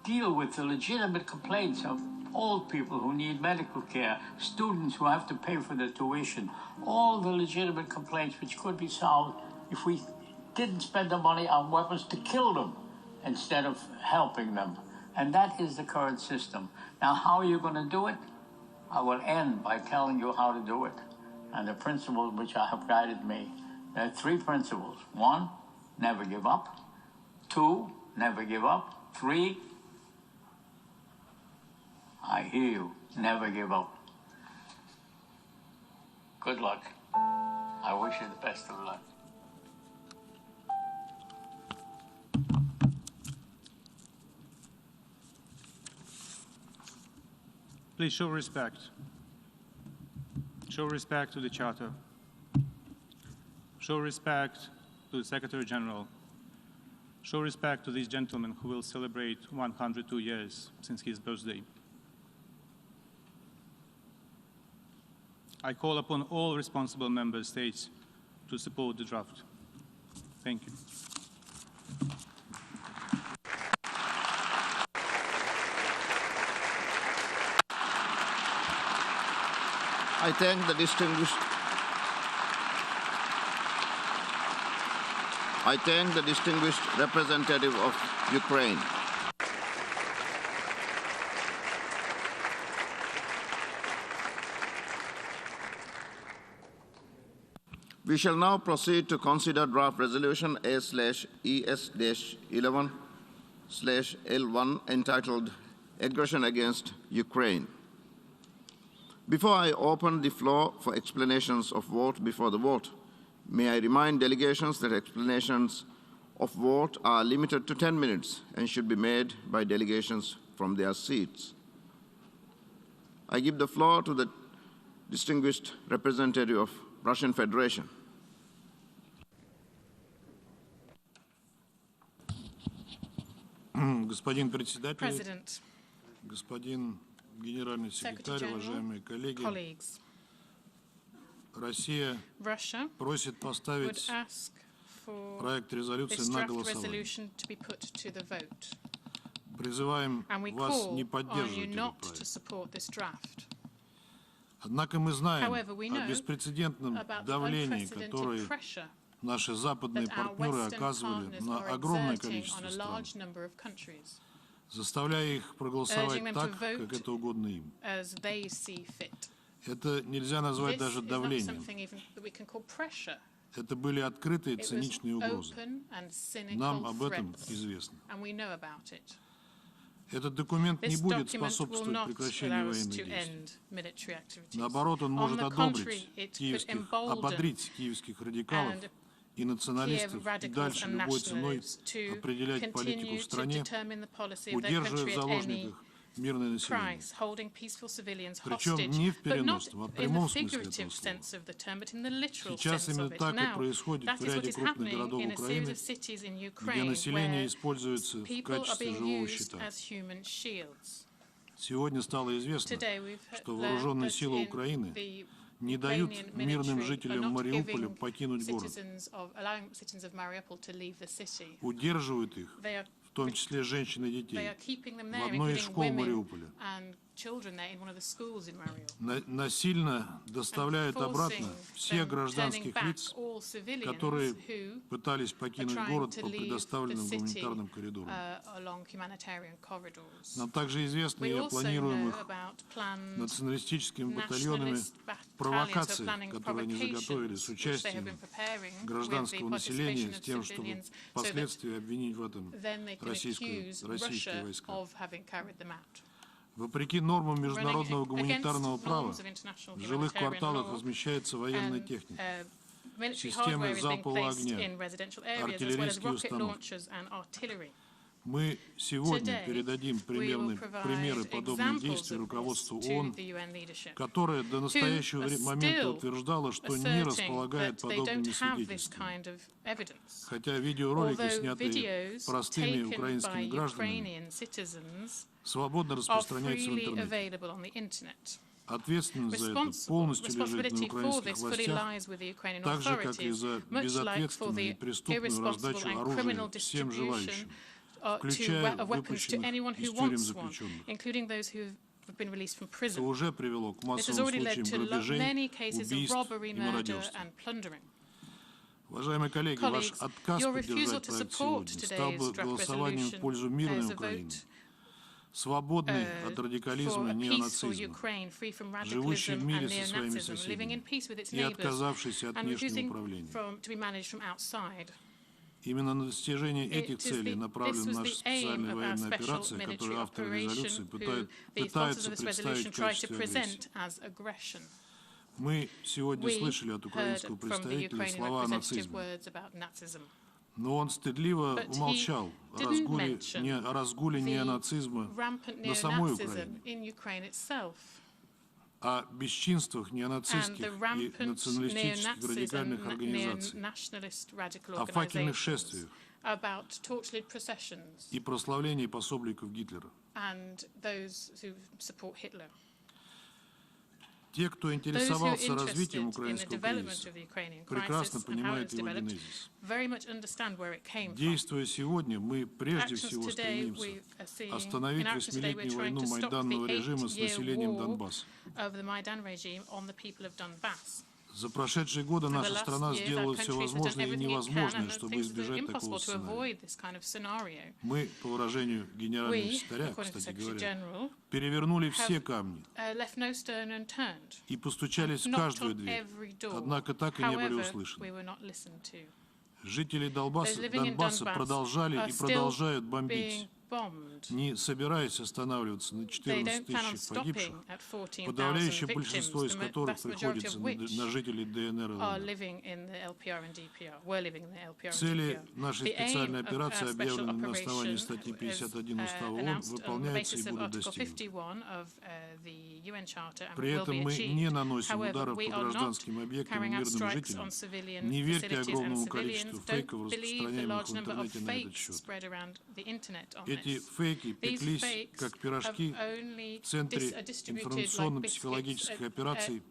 deal with the legitimate complaints of old people who need medical care, students who have to pay for their tuition, all the legitimate complaints which could be solved if we didn't spend the money on weapons to kill them instead of helping them. And that is the current system. Now, how are you going to do it? I will end by telling you how to do it and the principles which have guided me. There are 3 principles. 1, never give up. 2, never give up. 3, I hear you, never give up. Good luck. I wish you the best of luck. Please show respect. Show respect to the Charter. Show respect to the Secretary General. Show respect to this gentleman who will celebrate 102 years since his birthday. I call upon all responsible member states to support the draft. Thank you. I thank the distinguished representative of Ukraine. We shall now proceed to consider draft resolution A/ES-11/L1 entitled Aggression Against Ukraine. Before I open the floor for explanations of vote before the vote, may I remind delegations that explanations of vote are limited to 10 minutes and should be made by delegations from their seats. I give the floor to the distinguished representative of Russian Federation. Господин председатель, President, господин генеральный секретарь, уважаемые коллеги, colleagues, Россия Russia просит would поставить ask for проект резолюции this на draft голосование. resolution to be put to the vote. Призываем And we вас не call on you поддерживать этот not to проект. support this draft. Однако мы знаем However, we о know беспрецедентном about the давлении, unprecedented которое pressure наши западные that our партнеры Western оказывали partners на are огромное exerting количество on a стран, large number of countries, заставляя их проголосовать urging them так, to vote как это угодно им. as they see fit. Это нельзя назвать This даже is not давлением. something even that we can call pressure. Это были открытые It was циничные угрозы. open and Нам cynical об этом threats, известно. and we know about it. Этот документ не This будет document will способствовать not прекращению allow us военных to действий. end military activities. Наоборот, он On может the одобрить contrary, it could ободрить киевских радикалов and и националистов Kiev и radicals дальше and любой ценой nationalists to определять политику continue в to стране, determine the policy of their удерживая в country at any заложниках мирное население. price, holding peaceful civilians Причем hostage, не в but not переносном, а в in the прямом смысле этого figurative слова. sense of the term, but in the literal Сейчас sense именно of it. так и Now, происходит that в is what ряде is крупных happening городов in a series Украины, of cities in где Ukraine, население where используется в people are качестве being живого used щита. as human shields. Сегодня стало известно, Today we've что learned вооруженные that силы in Украины the не дают Ukrainian мирным military are жителям not Мариуполя giving покинуть город, allowing citizens of Mariupol to leave the city. удерживают их, They are в том числе женщин и They детей, are keeping them в there, одной из including школ women Мариуполя. and children there in one of the schools in Mariupol. Насильно доставляют обратно всех гражданских лиц, которые пытались покинуть город по предоставленным гуманитарным коридорам. Нам также известно и о планируемых националистическими батальонами провокаций, которые они заготовили с участием гражданского населения с тем, чтобы впоследствии обвинить в этом российские войска. Вопреки нормам международного гуманитарного права, в жилых кварталах размещается военная техника, системы залпового огня, артиллерийские установки. Мы сегодня передадим примеры подобных действий руководству ООН, которое до настоящего момента утверждало, что не располагает подобными свидетельствами. Хотя видеоролики, снятые простыми украинскими гражданами, свободно распространяются в интернете. Ответственность за это полностью лежит на украинских властях, так же, как и за безответственную и преступную раздачу оружия всем желающим, включая выпущенных из тюрем заключенных, что уже привело к массовым случаям грабежей, убийств и мародерства. Уважаемые коллеги, ваш отказ поддержать проект сегодня стал бы голосованием в пользу мирной Украины, свободной от радикализма и неонацизма, живущей в мире со своими соседями и отказавшейся от внешнего управления. Именно на достижение этих целей направлена наша специальная военная операция, которую авторы резолюции пытаются представить в качестве агрессии. Мы сегодня слышали от украинского представителя слова о нацизме, но он стыдливо умолчал о разгуле неонацизма на самой Украине, о бесчинствах неонацистских и националистических радикальных организаций, о факельных шествиях и прославлении пособников Гитлера. Те, кто интересовался развитием украинского кризиса, прекрасно понимают его генезис. Действуя сегодня, мы прежде всего стремимся остановить восьмилетнюю войну майданного режима с населением Донбасса. За прошедшие годы наша страна сделала все возможное и невозможное, чтобы избежать такого сценария. Мы, по выражению генерального секретаря, кстати говоря, перевернули все камни и постучались в каждую дверь, однако так и не были услышаны. Жители Донбасса продолжали и продолжают бомбить, не собираясь останавливаться на 14 тысячах погибших, подавляющее большинство из которых приходится на жителей ДНР и ЛНР. Цели нашей специальной операции, объявленные на основании статьи 51 Устава ООН, выполняются и будут достигнуты. При этом мы не наносим ударов по гражданским объектам и мирным жителям. Не верьте огромному количеству фейков, распространяемых в интернете на этот счет. Эти фейки пеклись, как пирожки, в Центре информационно-психологических операций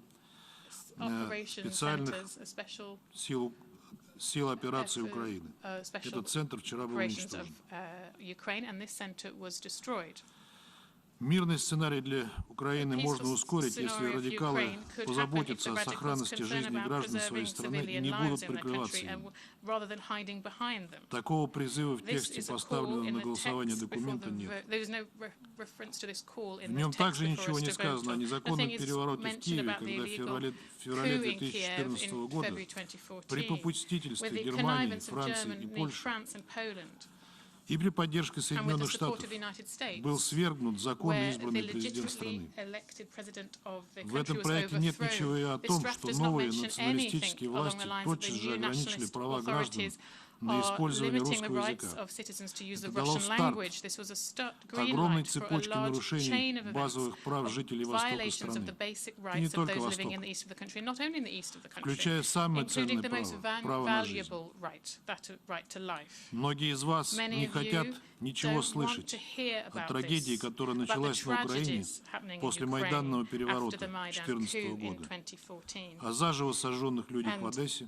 специальных сил операции Украины. Этот центр вчера был уничтожен. Мирный сценарий для Украины можно ускорить, если радикалы позаботятся о сохранности жизни граждан своей страны и не будут прикрываться им. Такого призыва в тексте поставленного на голосование документа нет. В нем также ничего не сказано о незаконном перевороте в Киеве, когда в феврале 2014 года при попустительстве Германии, Франции и Польши и при поддержке Соединенных Штатов был свергнут законно избранный президент страны. В этом проекте нет ничего и о том, что новые националистические власти тотчас же ограничили права граждан на использование русского языка. Это дало старт огромной цепочке нарушений базовых прав жителей Востока страны, и не только Востока, включая самое ценное право на жизнь. Многие из вас не хотят ничего слышать о трагедии, которая началась на Украине после Майданного переворота 2014 года, о заживо сожженных людях в Одессе,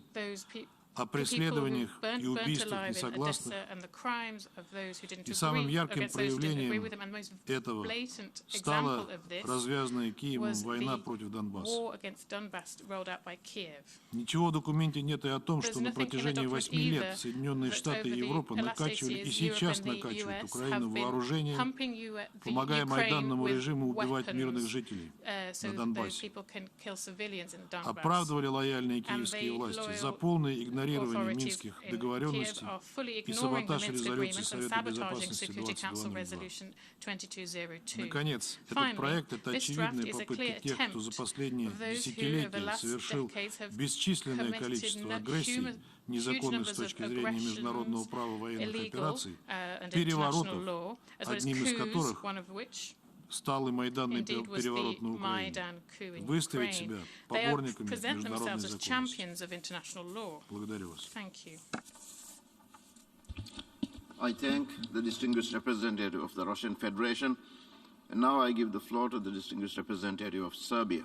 о преследованиях и убийствах несогласных, и самым ярким проявлением этого стала развязанная Киевом война против Донбасса. Ничего в документе нет и о том, что на протяжении 8 лет Соединенные Штаты и Европа накачивали и сейчас накачивают Украину вооружением, помогая майданному режиму убивать мирных жителей на Донбассе. Оправдывали лояльные киевские власти за полное игнорирование минских договоренностей и саботаж резолюции Совета Безопасности 2202. Наконец, этот проект — это очевидная попытка тех, кто за последние десятилетия совершил бесчисленное количество агрессий, незаконных с точки зрения международного права военных операций, переворотов, одним из которых стал и майданный переворот на Украине, выставить себя поборниками международной законности. Благодарю вас. I thank the distinguished representative of the Russian Federation, and now I give the floor to the distinguished representative of Serbia.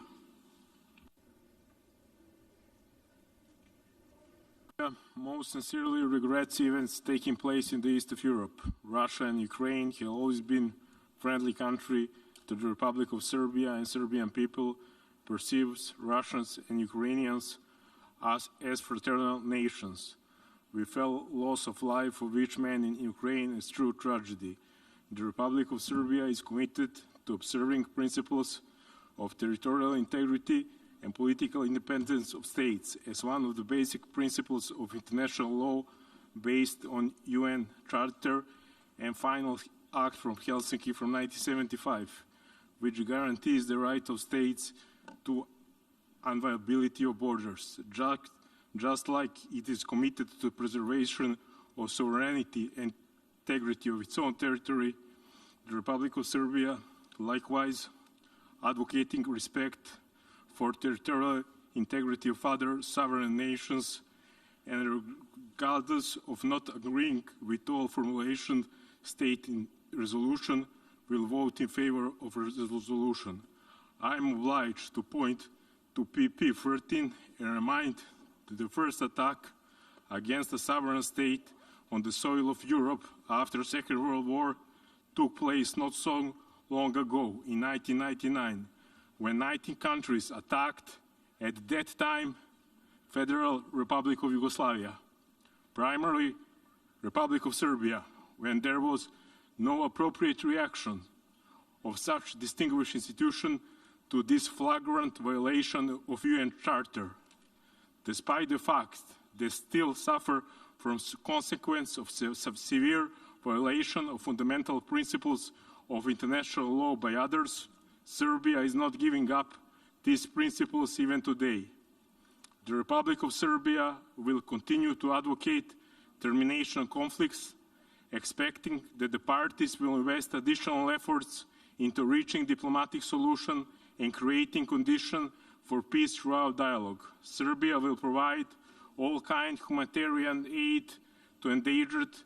Most sincerely regrets events taking place in the east of Europe. Russia and Ukraine have always been friendly country to the Republic of Serbia, and Serbian people perceives Russians and Ukrainians as fraternal nations. We felt loss of life of each man in Ukraine is true tragedy. The Republic of Serbia is committed to observing principles of territorial integrity and political independence of states as one of the basic principles of international law based on UN Charter and final Act from Helsinki from 1975, which guarantees the right of states to inviolability of borders, just like it is committed to the preservation of sovereignty and integrity of its own territory. The Republic of Serbia, likewise, advocating respect for territorial integrity of other sovereign nations, and regardless of not agreeing with all formulation state in resolution, will vote in favor of a resolution. I am obliged to point to PP 13 and remind that the first attack against a sovereign state on the soil of Europe after the Second World War took place not so long ago, in 1999, when 19 countries attacked, at that time, Federal Republic of Yugoslavia, primarily Republic of Serbia, when there was no appropriate reaction of such distinguished institution to this flagrant violation of UN Charter, despite the fact they still suffer from consequence of severe violation of fundamental principles of international law by others. Serbia is not giving up these principles even today. The Republic of Serbia will continue to advocate termination of conflicts, expecting that the parties will invest additional efforts into reaching diplomatic solution and creating conditions for peace throughout dialogue. Serbia will provide all kinds of humanitarian aid to endangered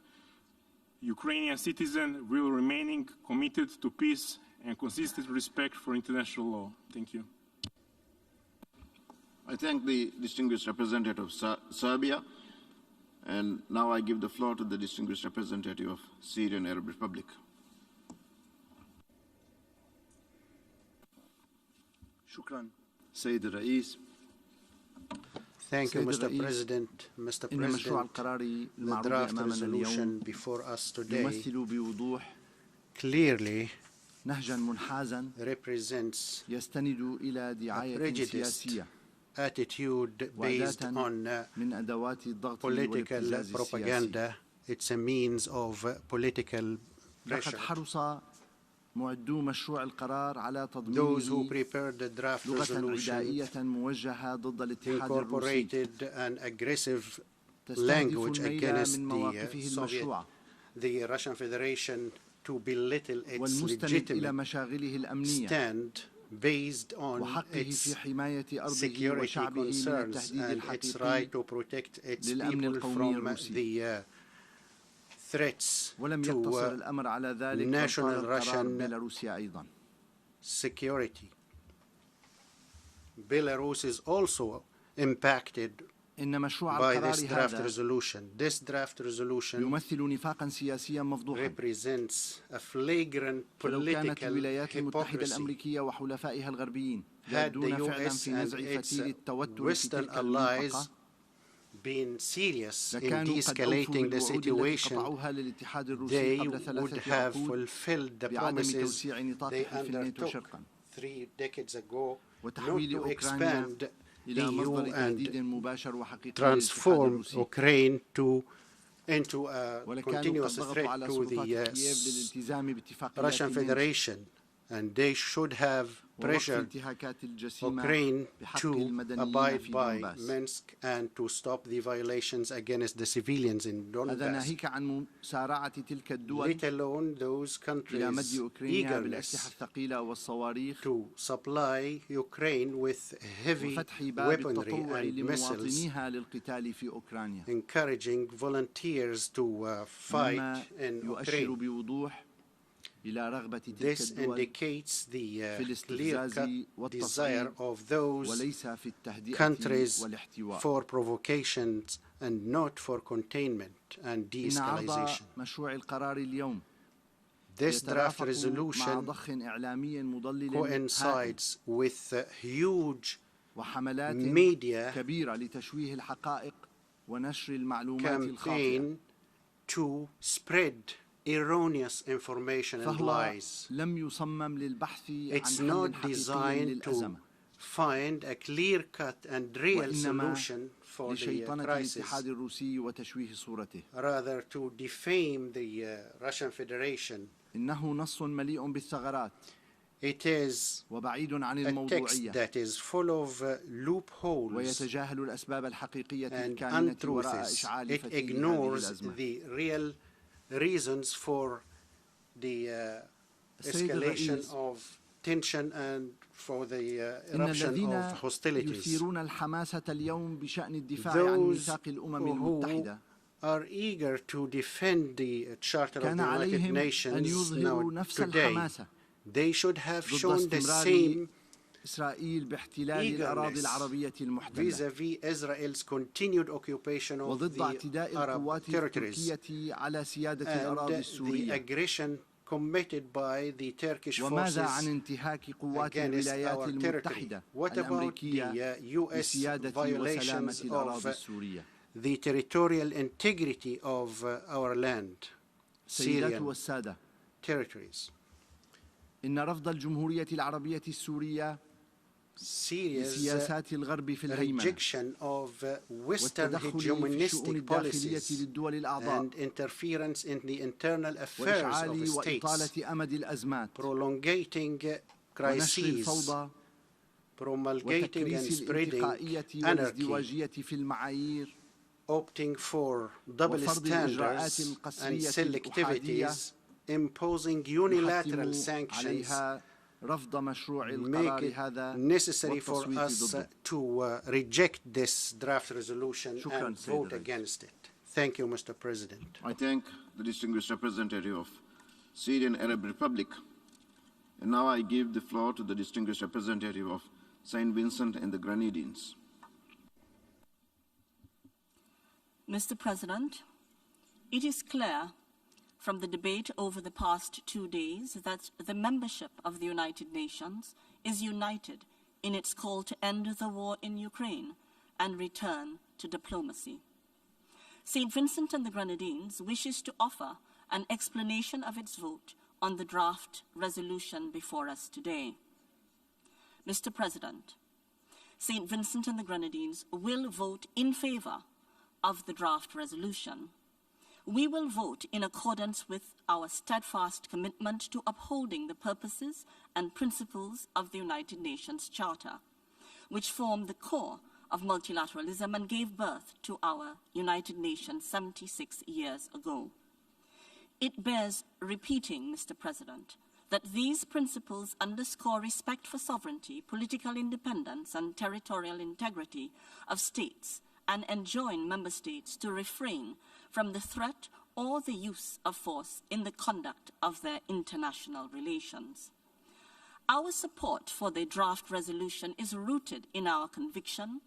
Ukrainian citizens while remaining committed to peace and consistent respect for international law. Thank you. I thank the distinguished representative of Serbia. And now I give the floor to the distinguished representative of Syrian Arab Republic. شكرا سيد الرئيس. Thank you, Mr. President. Mr. President, the draft resolution before us today clearly represents a prejudiced attitude based on political propaganda. It's a means of political pressure. معدو مشروع القرار على Those who prepared the draft لغة resolution عدائية موجهة ضد الاتحاد الروسي incorporated an aggressive language against the Russian Federation to belittle its legitimate stand based on its security concerns and its right to protect its people from the threats to national Russian security. Belarus is also impacted by this draft resolution. This draft resolution represents a flagrant political hypocrisy. Had the US and its Western allies been serious in de-escalating the situation, they would have fulfilled the promises they undertook 3 decades ago not to expand the EU and transform Ukraine into a continuous threat to the Russian Federation. And they should have pressured Ukraine to abide by Minsk and to stop the violations against the civilians in Donbass, let alone those countries' eagerness to supply Ukraine with heavy weaponry and missiles, encouraging volunteers to fight in Ukraine. This indicates the clear-cut desire of those countries for provocations and not for containment and de-escalation. This draft resolution coincides with huge media campaign to spread erroneous information and lies. It's not designed to find a clear-cut and real solution for the crisis, rather to defame the Russian Federation. It is a text that is full of loopholes and untruths. It ignores the real reasons for the escalation of tension and for the eruption of hostilities. Those who are eager to defend the Charter of the United Nations now today, they should have shown the same eagerness vis-à-vis Israel's continued occupation of the Arab territories and the aggression committed by the Turkish forces against our territory. What about the U.S. violations of the territorial integrity of our land, Syrian territories? Syria's rejection of Western hegemonistic policies and interference in the internal affairs of the states, prolongating crises, promulgating and spreading anarchy, opting for double standards and selectivities, imposing unilateral sanctions, make it necessary for us to reject this draft resolution and vote against it. Thank you, Mr. President. I thank the distinguished representative of Syrian Arab Republic. And now I give the floor to the distinguished representative of St. Vincent and the Grenadines. Mr. President, it is clear from the debate over the past 2 days that the membership of the United Nations is united in its call to end the war in Ukraine and return to diplomacy. St. Vincent and the Grenadines wishes to offer an explanation of its vote on the draft resolution before us today. Mr. President, St. Vincent and the Grenadines will vote in favor of the draft resolution. We will vote in accordance with our steadfast commitment to upholding the purposes and principles of the United Nations Charter, which form the core of multilateralism and gave birth to our United Nations 76 years ago. It bears repeating, Mr. President, that these principles underscore respect for sovereignty, political independence, and territorial integrity of states and enjoin member states to refrain from the threat or the use of force in the conduct of their international relations. Our support for the draft resolution is rooted in our conviction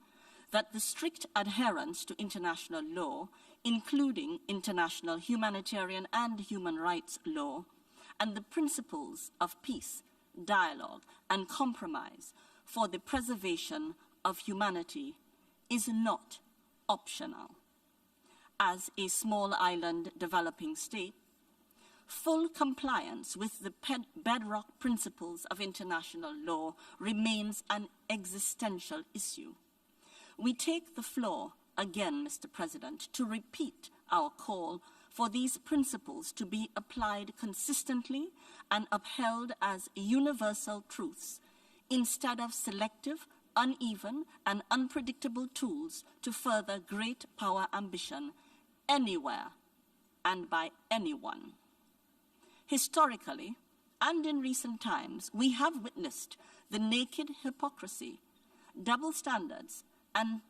that the strict adherence to international law, including international humanitarian and human rights law, and the principles of peace, dialogue, and compromise for the preservation of humanity is not optional. As a small island developing state, full compliance with the bedrock principles of international law remains an existential issue. We take the floor again, Mr. President, to repeat our call for these principles to be applied consistently and upheld as universal truths instead of selective, uneven, and unpredictable tools to further great power ambition anywhere and by anyone. Historically, and in recent times, we have witnessed the naked hypocrisy, double standards, and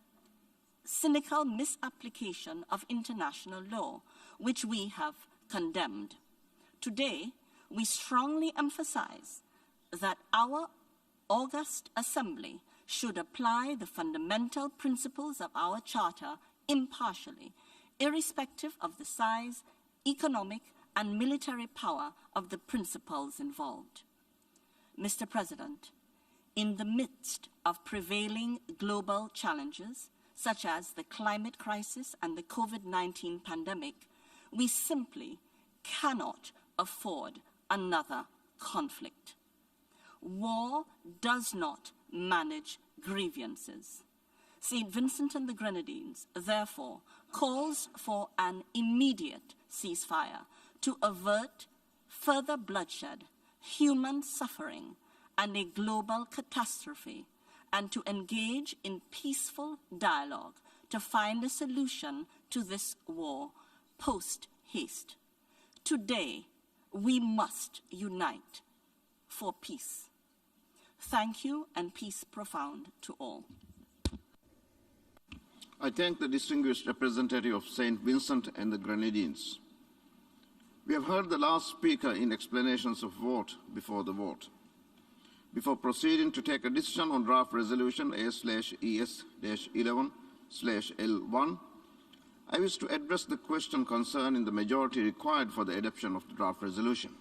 cynical misapplication of international law, which we have condemned. Today, we strongly emphasize that our august assembly should apply the fundamental principles of our charter impartially, irrespective of the size, economic, and military power of the principles involved. Mr. President, in the midst of prevailing global challenges, such as the climate crisis and the COVID-19 pandemic, we simply cannot afford another conflict. War does not manage grievances. St. Vincent and the Grenadines, therefore, calls for an immediate ceasefire to avert further bloodshed, human suffering, and a global catastrophe, and to engage in peaceful dialogue to find a solution to this war post-haste. Today, we must unite for peace. Thank you, and peace profound to all. I thank the distinguished representative of St. Vincent and the Grenadines. We have heard the last speaker in explanations of vote before the vote. Before proceeding to take a decision on draft resolution A/ES-11/L1, I wish to address the question concerning the majority required for the adoption of the draft resolution.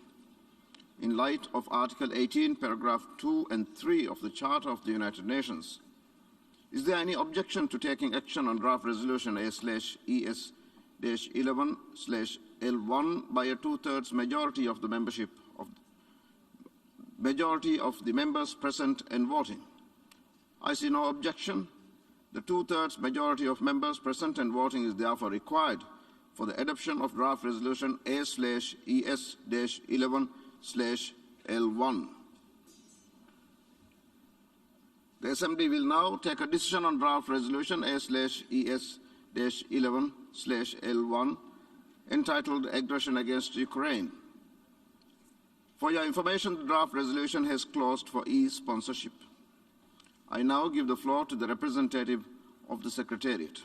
In light of Article 18, paragraph 2 and 3 of the Charter of the United Nations, is there any objection to taking action on draft resolution A/ES-11/L1 by a two-thirds majority of the members present and voting? I see no objection. The two-thirds majority of members present and voting is therefore required for the adoption of draft resolution A/ES-11/L1. The Assembly will now take a decision on draft resolution A/ES-11/L1 entitled Aggression Against Ukraine. For your information, the draft resolution has closed for e-sponsorship. I now give the floor to the representative of the Secretariat.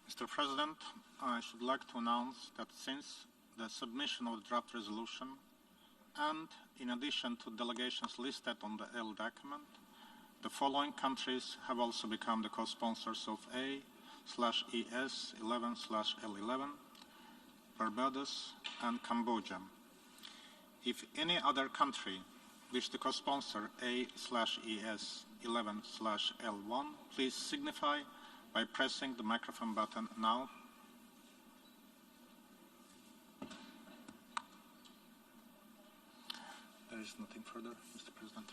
Mr. President, I should like to announce that since the submission of the draft resolution, and in addition to delegations listed on the L document, the following countries have also become the co-sponsors of A/ES-11/L11, Barbados and Cambodia. If any other country wish to co-sponsor A/ES11/L1, please signify by pressing the microphone button now. There is nothing further, Mr. President.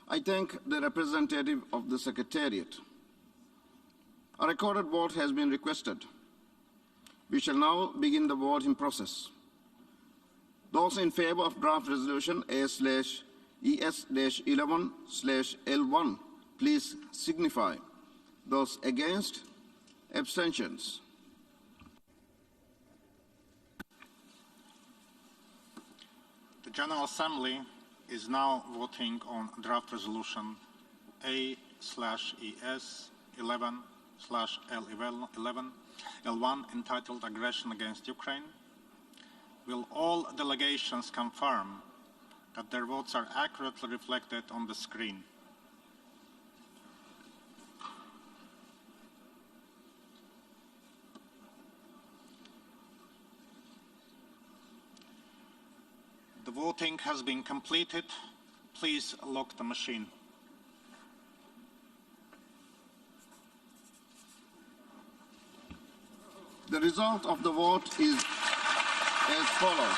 I thank the representative of the Secretariat. A recorded vote has been requested. We shall now begin the voting process. Those in favor of draft resolution A/ES-11/L1, please signify. Those against, abstentions. The General Assembly is now voting on draft resolution A/ES-11/L1 entitled Aggression Against Ukraine. Will all delegations confirm that their votes are accurately reflected on the screen? The voting has been completed. Please lock the machine. The result of the vote is as follows.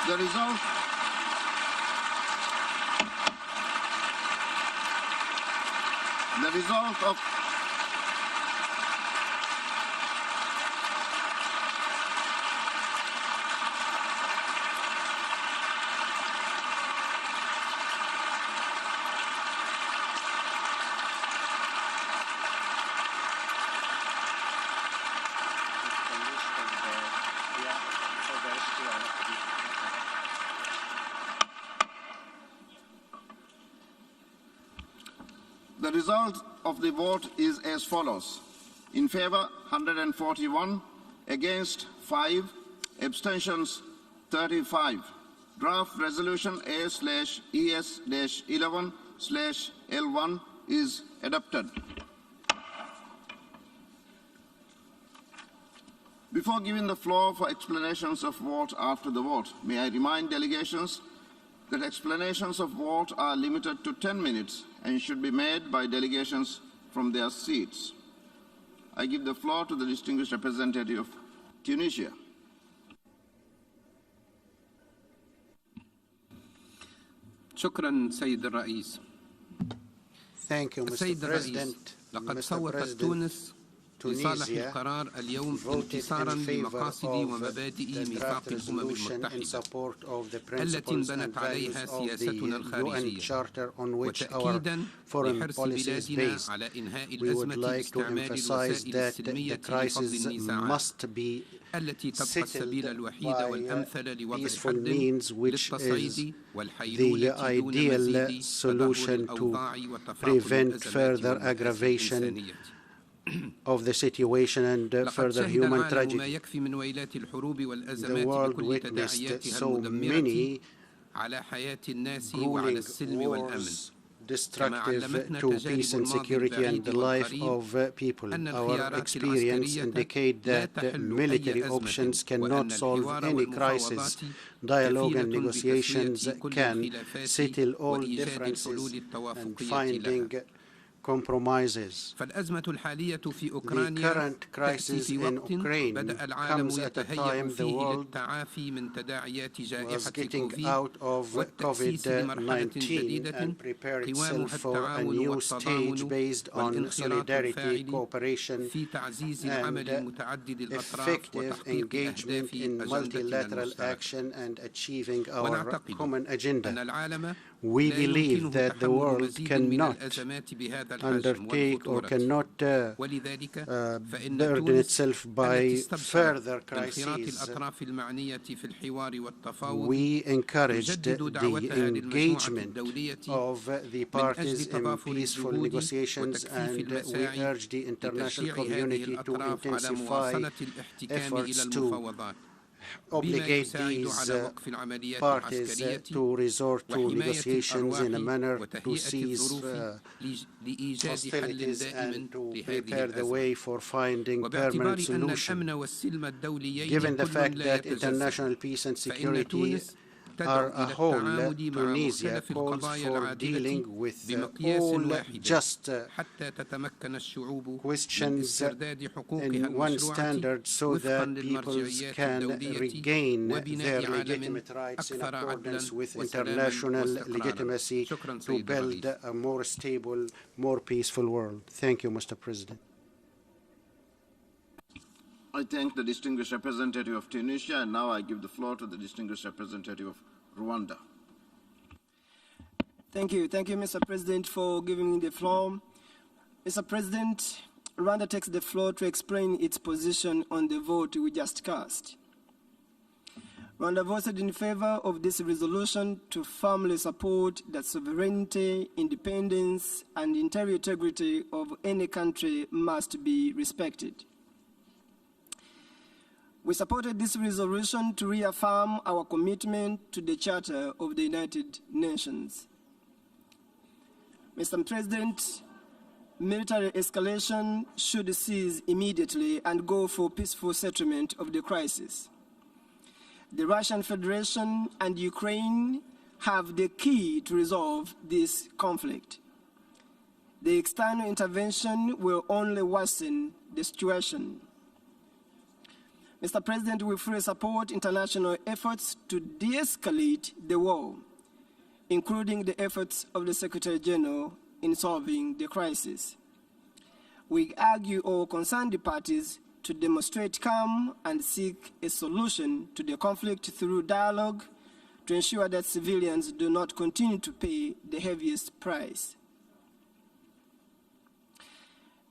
The result of The result of the vote is as follows. In favor, 141, against 5, abstentions 35. Draft resolution A/ES-11/L1 is adopted. Before giving the floor for explanations of vote after the vote, may I remind delegations that explanations of vote are limited to 10 minutes and should be made by delegations from their seats. I give the floor to the distinguished representative of Tunisia. شكرا سيد الرئيس. Thank you, Mr. السيد الرئيس، لقد صوتت تونس لصالح القرار اليوم انتصارا لمقاصد ومبادئ ميثاق الأمم المتحدة التي انبنت عليها سياستنا الخارجية وتأكيدا لحرص بلادنا على إنهاء الأزمة باستعمال الوسائل السلمية لفض النزاعات التي تبقى السبيل الوحيد والأمثل لوضع حد للتصعيد والحيلولة دون مزيد تدهور الأوضاع وتفاقم الأزمات والإنسانية. of the situation and further human tragedy. The world witnessed so many grueling wars destructive to peace and security and the life of people. Our experience indicates that military options cannot solve any crisis. Dialogue and negotiations can settle all differences and finding compromises. The current crisis in Ukraine comes at a time the world was getting out of COVID-19 and prepared itself for a new stage based on solidarity, cooperation, and effective engagement in multilateral action and achieving our common agenda. We believe that the world cannot undertake or cannot burden itself by further crises. We encouraged the engagement of the parties in peaceful negotiations, and we urged the international community to intensify efforts to obligate these parties to resort to negotiations in a manner to cease hostilities and to prepare the way for finding permanent solution. Given the fact that international peace and security are a whole, Tunisia calls for dealing with all just questions in one standard so that peoples can regain their legitimate rights in accordance with international legitimacy to build a more stable, more peaceful world. Thank you, Mr. President. I thank the distinguished representative of Tunisia, and now I give the floor to the distinguished representative of Rwanda. Thank you, Mr. President, for giving me the floor. Mr. President, Rwanda takes the floor to explain its position on the vote we just cast. Rwanda voted in favor of this resolution to firmly support that sovereignty, independence, and interior integrity of any country must be respected. We supported this resolution to reaffirm our commitment to the Charter of the United Nations. Mr. President, military escalation should cease immediately and go for peaceful settlement of the crisis. The Russian Federation and Ukraine have the key to resolve this conflict. The external intervention will only worsen the situation. Mr. President, we fully support international efforts to de-escalate the war, including the efforts of the Secretary General in solving the crisis. We urge all concerned parties to demonstrate calm and seek a solution to the conflict through dialogue to ensure that civilians do not continue to pay the heaviest price.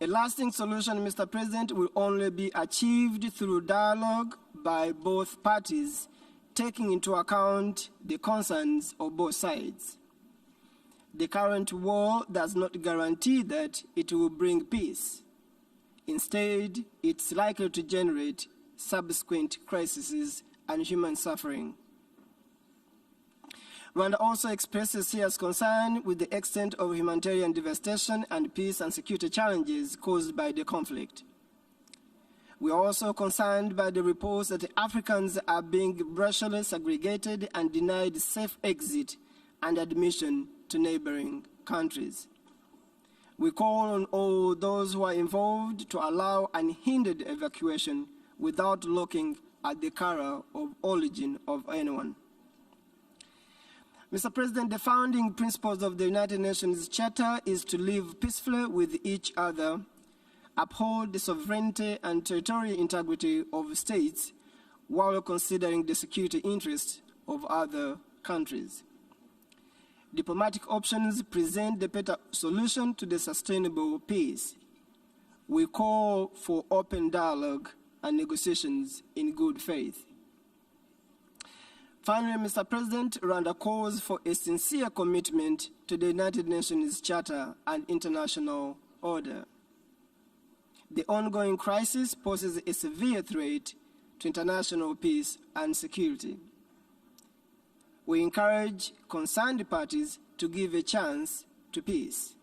A lasting solution, Mr. President, will only be achieved through dialogue by both parties, taking into account the concerns of both sides. The current war does not guarantee that it will bring peace. Instead, it's likely to generate subsequent crises and human suffering. Rwanda also expresses serious concern with the extent of humanitarian devastation and peace and security challenges caused by the conflict. We are also concerned by the reports that Africans are being brutally segregated and denied safe exit and admission to neighboring countries. We call on all those who are involved to allow unhindered evacuation without looking at the color of origin of anyone. Mr. President, the founding principles of the United Nations Charter is to live peacefully with each other, uphold the sovereignty and territorial integrity of states while considering the security interests of other countries. Diplomatic options present the better solution to the sustainable peace. We call for open dialogue and negotiations in good faith. Finally, Mr. President, Rwanda calls for a sincere commitment to the United Nations Charter and international order. The ongoing crisis poses a severe threat to international peace and security. We encourage concerned parties to give a chance to peace.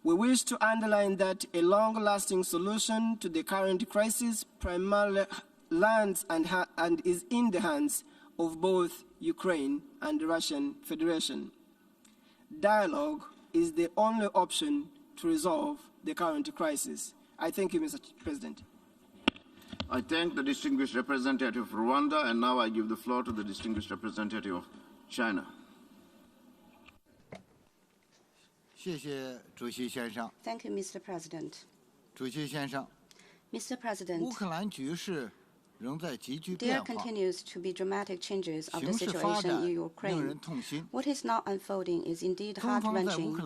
We wish to underline that a long-lasting solution to the current crisis primarily lands and is in the hands of both Ukraine and the Russian Federation. Dialogue is the only option to resolve the current crisis. I thank you, Mr. President. I thank the distinguished representative of Rwanda, and now I give the floor to the distinguished representative of China. Thank you, Mr. President. Mr. President, there continues to be dramatic changes of the situation in Ukraine. What is now unfolding is indeed heart-wrenching.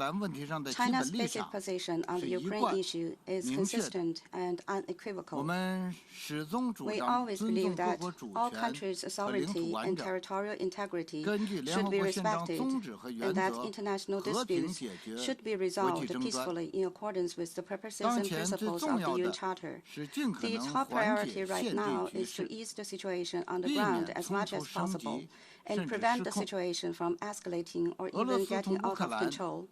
China's basic position on the Ukraine issue is consistent and unequivocal. We always believe that all countries' sovereignty and territorial integrity should be respected, and that international disputes should be resolved peacefully in accordance with the purposes and principles of the UN Charter. The top priority right now is to ease the situation on the ground as much as possible and prevent the situation from escalating or even getting out of control.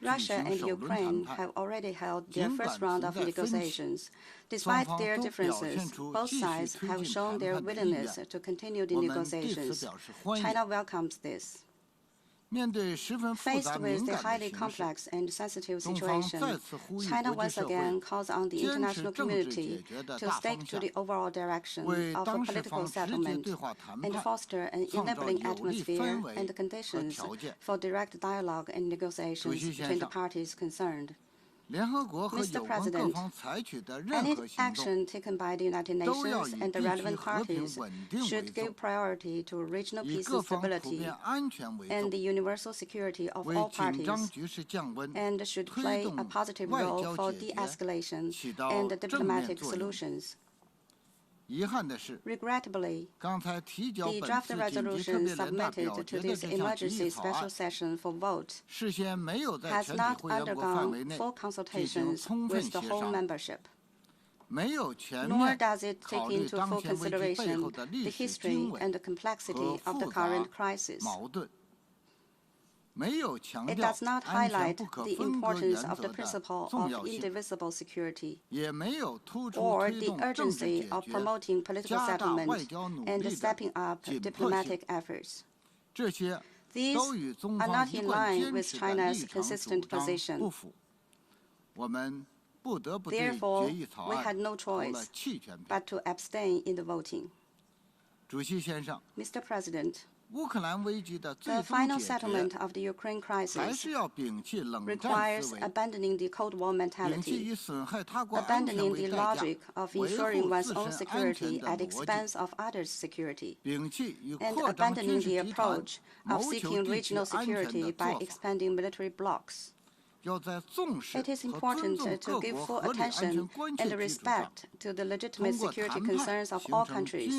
Russia and Ukraine have already held their first round of negotiations. Despite their differences, both sides have shown their willingness to continue the negotiations. China welcomes this. Faced with the highly complex and sensitive situation, China once again calls on the international community to stick to the overall direction of a political settlement and foster an enabling atmosphere and conditions for direct dialogue and negotiations between the parties concerned. Mr. President, any action taken by the United Nations and the relevant parties should give priority to regional peace and stability and the universal security of all parties, and should play a positive role for de-escalation and diplomatic solutions. Regrettably, the draft resolution submitted to this emergency special session for vote has not undergone full consultations with the whole membership, nor does it take into full consideration the history and the complexity of the current crisis. It does not highlight the importance of the principle of indivisible security or the urgency of promoting political settlement and stepping up diplomatic efforts. These are not in line with China's consistent position. Therefore, we had no choice but to abstain in the voting. Mr. President, the final settlement of the Ukraine crisis requires abandoning the Cold War mentality, abandoning the logic of ensuring one's own security at the expense of others' security, and abandoning the approach of seeking regional security by expanding military blocs. It is important to give full attention and respect to the legitimate security concerns of all countries,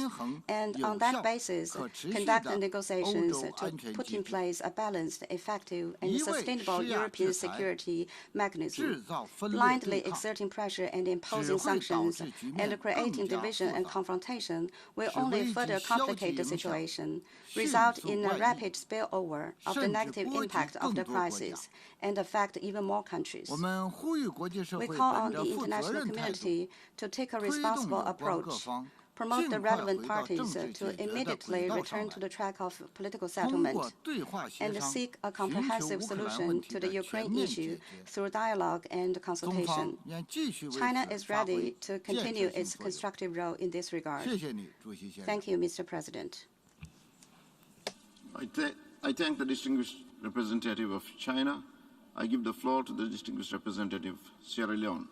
and on that basis, conduct negotiations to put in place a balanced, effective, and sustainable European security mechanism. Blindly exerting pressure and imposing sanctions and creating division and confrontation will only further complicate the situation, result in a rapid spillover of the negative impact of the crisis, and affect even more countries. We call on the international community to take a responsible approach, promote the relevant parties to immediately return to the track of political settlement, and seek a comprehensive solution to the Ukraine issue through dialogue and consultation. China is ready to continue its constructive role in this regard. Thank you, Mr. President. I thank the distinguished representative of China. I give the floor to the distinguished representative of Sierra Leone.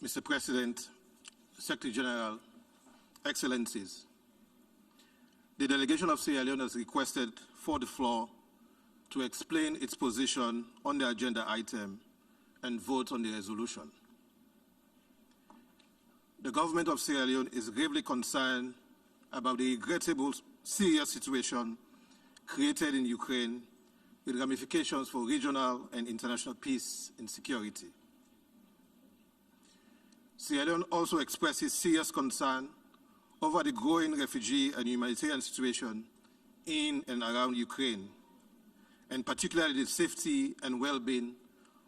Mr. President, Secretary General, Excellencies, the delegation of Sierra Leone has requested for the floor to explain its position on the agenda item and vote on the resolution. The government of Sierra Leone is gravely concerned about the regrettable, serious situation created in Ukraine with ramifications for regional and international peace and security. Sierra Leone also expresses serious concern over the growing refugee and humanitarian situation in and around Ukraine, and particularly the safety and well-being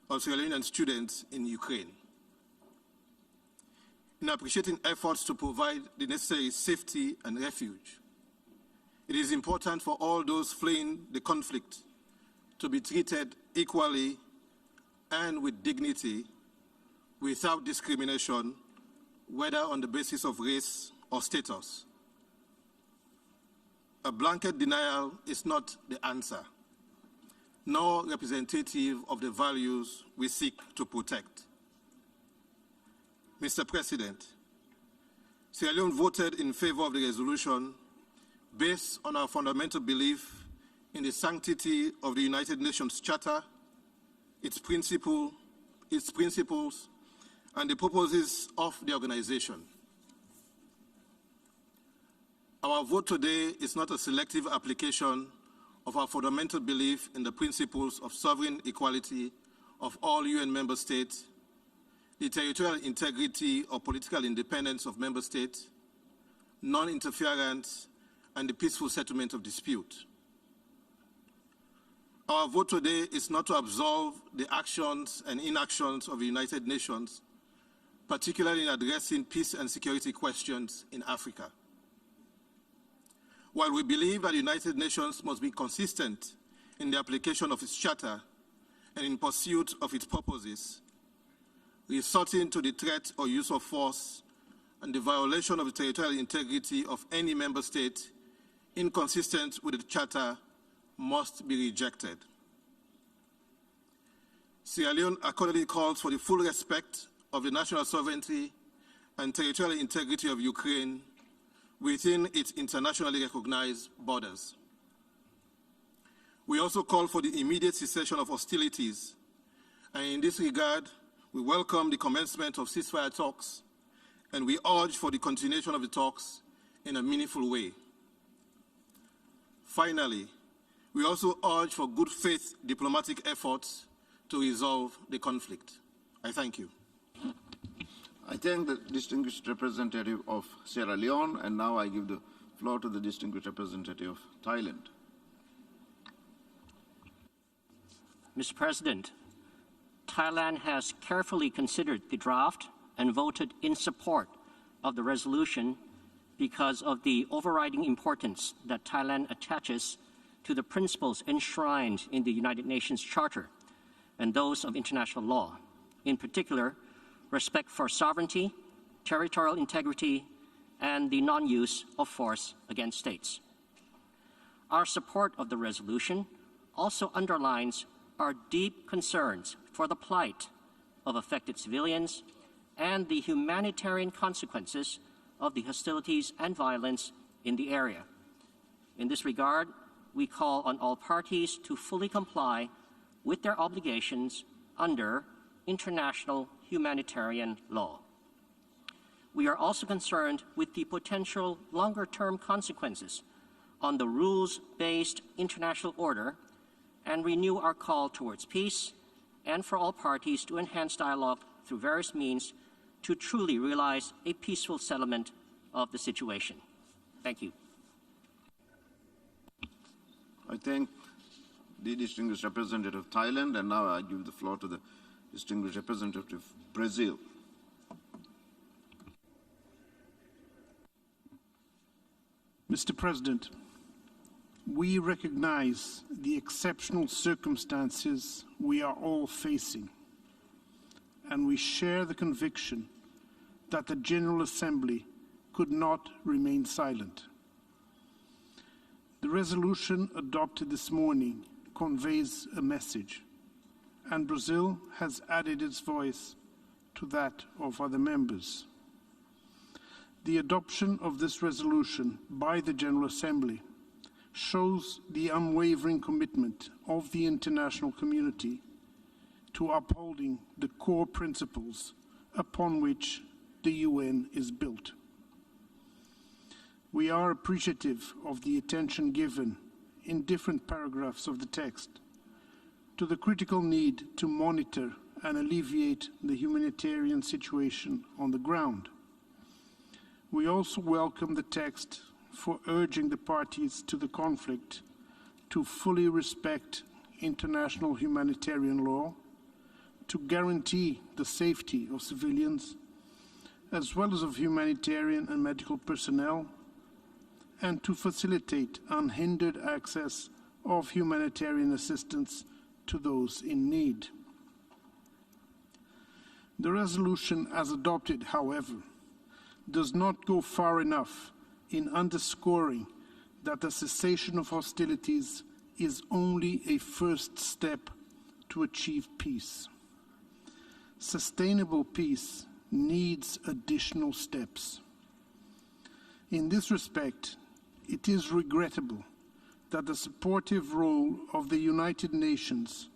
of Sierra Leonean students in Ukraine. In appreciating efforts to provide the necessary safety and refuge, it is important for all those fleeing the conflict to be treated equally and with dignity, without discrimination, whether on the basis of race or status. A blanket denial is not the answer, nor representative of the values we seek to protect. Mr. President, Sierra Leone voted in favor of the resolution based on our fundamental belief in the sanctity of the United Nations Charter, its principles, and the purposes of the organization. Our vote today is not a selective application of our fundamental belief in the principles of sovereign equality of all UN member states, the territorial integrity or political independence of member states, non-interference, and the peaceful settlement of dispute. Our vote today is not to absolve the actions and inactions of the United Nations, particularly in addressing peace and security questions in Africa. While we believe that the United Nations must be consistent in the application of its charter and in pursuit of its purposes, resorting to the threat or use of force and the violation of the territorial integrity of any member state inconsistent with the charter must be rejected. Sierra Leone accordingly calls for the full respect of the national sovereignty and territorial integrity of Ukraine within its internationally recognized borders. We also call for the immediate cessation of hostilities, and in this regard, we welcome the commencement of ceasefire talks, and we urge for the continuation of the talks in a meaningful way. Finally, we also urge for good faith diplomatic efforts to resolve the conflict. I thank you. I thank the distinguished representative of Sierra Leone, and now I give the floor to the distinguished representative of Thailand. Mr. President, Thailand has carefully considered the draft and voted in support of the resolution because of the overriding importance that Thailand attaches to the principles enshrined in the United Nations Charter and those of international law, in particular, respect for sovereignty, territorial integrity, and the non-use of force against states. Our support of the resolution also underlines our deep concerns for the plight of affected civilians and the humanitarian consequences of the hostilities and violence in the area. In this regard, we call on all parties to fully comply with their obligations under international humanitarian law. We are also concerned with the potential longer-term consequences on the rules-based international order and renew our call towards peace and for all parties to enhance dialogue through various means to truly realize a peaceful settlement of the situation. Thank you. I thank the distinguished representative of Thailand, and now I give the floor to the distinguished representative of Brazil. Mr. President, we recognize the exceptional circumstances we are all facing, and we share the conviction that the General Assembly could not remain silent. The resolution adopted this morning conveys a message, and Brazil has added its voice to that of other members. The adoption of this resolution by the General Assembly shows the unwavering commitment of the international community to upholding the core principles upon which the UN is built. We are appreciative of the attention given in different paragraphs of the text to the critical need to monitor and alleviate the humanitarian situation on the ground. We also welcome the text for urging the parties to the conflict to fully respect international humanitarian law, to guarantee the safety of civilians, as well as of humanitarian and medical personnel, and to facilitate unhindered access of humanitarian assistance to those in need. The resolution as adopted, however, does not go far enough in underscoring that the cessation of hostilities is only a first step to achieve peace. Sustainable peace needs additional steps. In this respect, it is regrettable that the supportive role of the United Nations,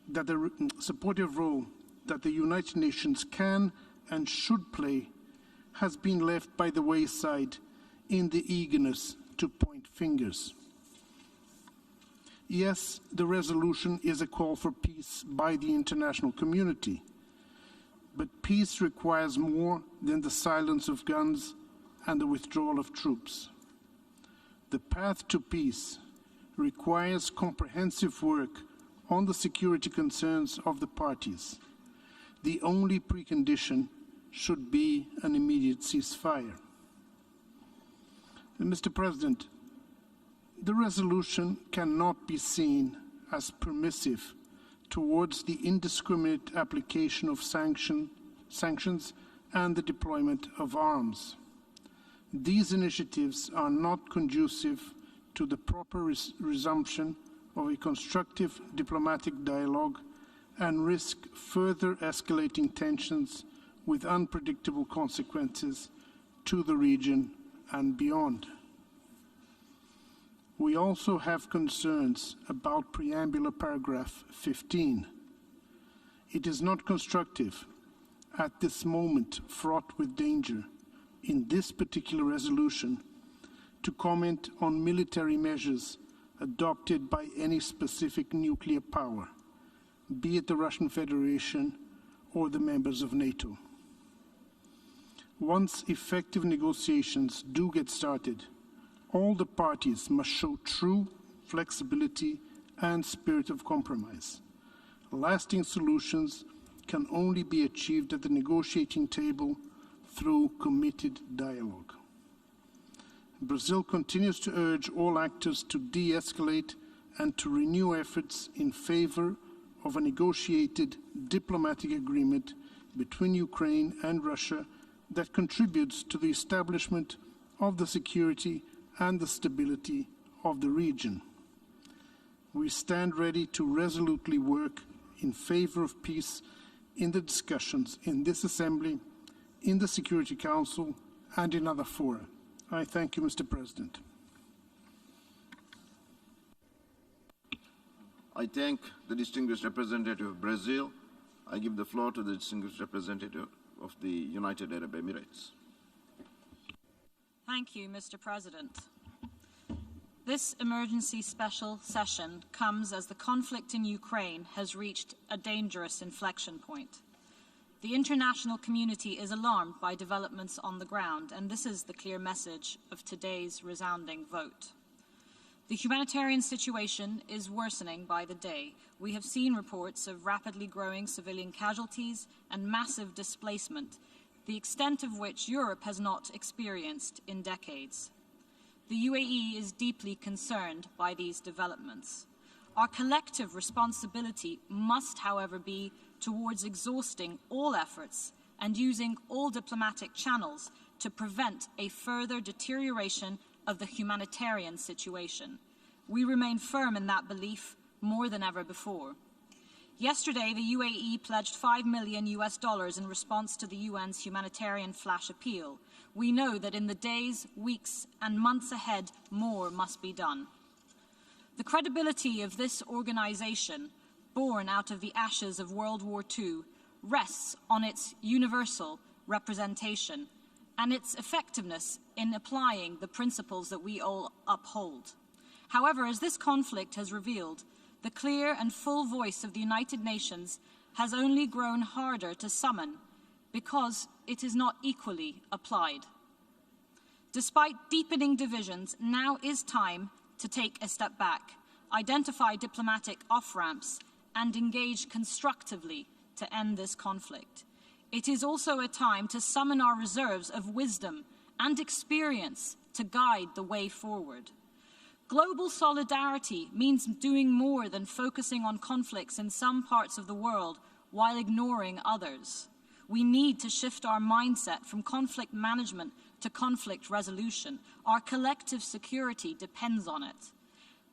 that the United Nations can and should play has been left by the wayside in the eagerness to point fingers. Yes, the resolution is a call for peace by the international community, but peace requires more than the silence of guns and the withdrawal of troops. The path to peace requires comprehensive work on the security concerns of the parties. The only precondition should be an immediate ceasefire. Mr. President, the resolution cannot be seen as permissive towards the indiscriminate application of sanctions and the deployment of arms. These initiatives are not conducive to the proper resumption of a constructive diplomatic dialogue and risk further escalating tensions with unpredictable consequences to the region and beyond. We also have concerns about preambular paragraph 15. It is not constructive at this moment fraught with danger in this particular resolution to comment on military measures adopted by any specific nuclear power, be it the Russian Federation or the members of NATO. Once effective negotiations do get started, all the parties must show true flexibility and spirit of compromise. Lasting solutions can only be achieved at the negotiating table through committed dialogue. Brazil continues to urge all actors to de-escalate and to renew efforts in favor of a negotiated diplomatic agreement between Ukraine and Russia that contributes to the establishment of the security and the stability of the region. We stand ready to resolutely work in favor of peace in the discussions in this Assembly, in the Security Council, and in other fora. I thank you, Mr. President. I thank the distinguished representative of Brazil. I give the floor to the distinguished representative of the United Arab Emirates. Thank you, Mr. President. This emergency special session comes as the conflict in Ukraine has reached a dangerous inflection point. The international community is alarmed by developments on the ground, and this is the clear message of today's resounding vote. The humanitarian situation is worsening by the day. We have seen reports of rapidly growing civilian casualties and massive displacement, the extent of which Europe has not experienced in decades. The UAE is deeply concerned by these developments. Our collective responsibility must, however, be towards exhausting all efforts and using all diplomatic channels to prevent a further deterioration of the humanitarian situation. We remain firm in that belief more than ever before. Yesterday, the UAE pledged $5 million in response to the UN's humanitarian flash appeal. We know that in the days, weeks, and months ahead, more must be done. The credibility of this organization, born out of the ashes of World War II, rests on its universal representation and its effectiveness in applying the principles that we all uphold. However, as this conflict has revealed, the clear and full voice of the United Nations has only grown harder to summon because it is not equally applied. Despite deepening divisions, now is time to take a step back, identify diplomatic off-ramps, and engage constructively to end this conflict. It is also a time to summon our reserves of wisdom and experience to guide the way forward. Global solidarity means doing more than focusing on conflicts in some parts of the world while ignoring others. We need to shift our mindset from conflict management to conflict resolution. Our collective security depends on it.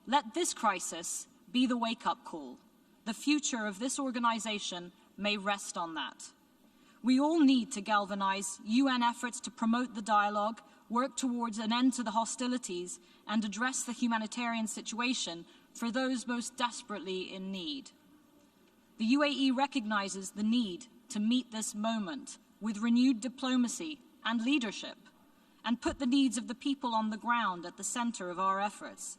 Let this crisis be the wake-up call. The future of this organization may rest on that. We all need to galvanize UN efforts to promote the dialogue, work towards an end to the hostilities, and address the humanitarian situation for those most desperately in need. The UAE recognizes the need to meet this moment with renewed diplomacy and leadership, and put the needs of the people on the ground at the center of our efforts.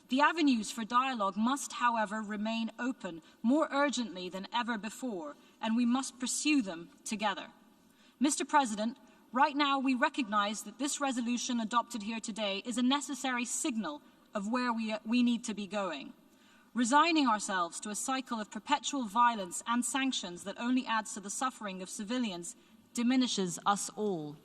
The avenues for dialogue must, however, remain open more urgently than ever before, and we must pursue them together. Mr. President, right now we recognize that this resolution adopted here today is a necessary signal of where we need to be going. Resigning ourselves to a cycle of perpetual violence and sanctions that only adds to the suffering of civilians diminishes us all.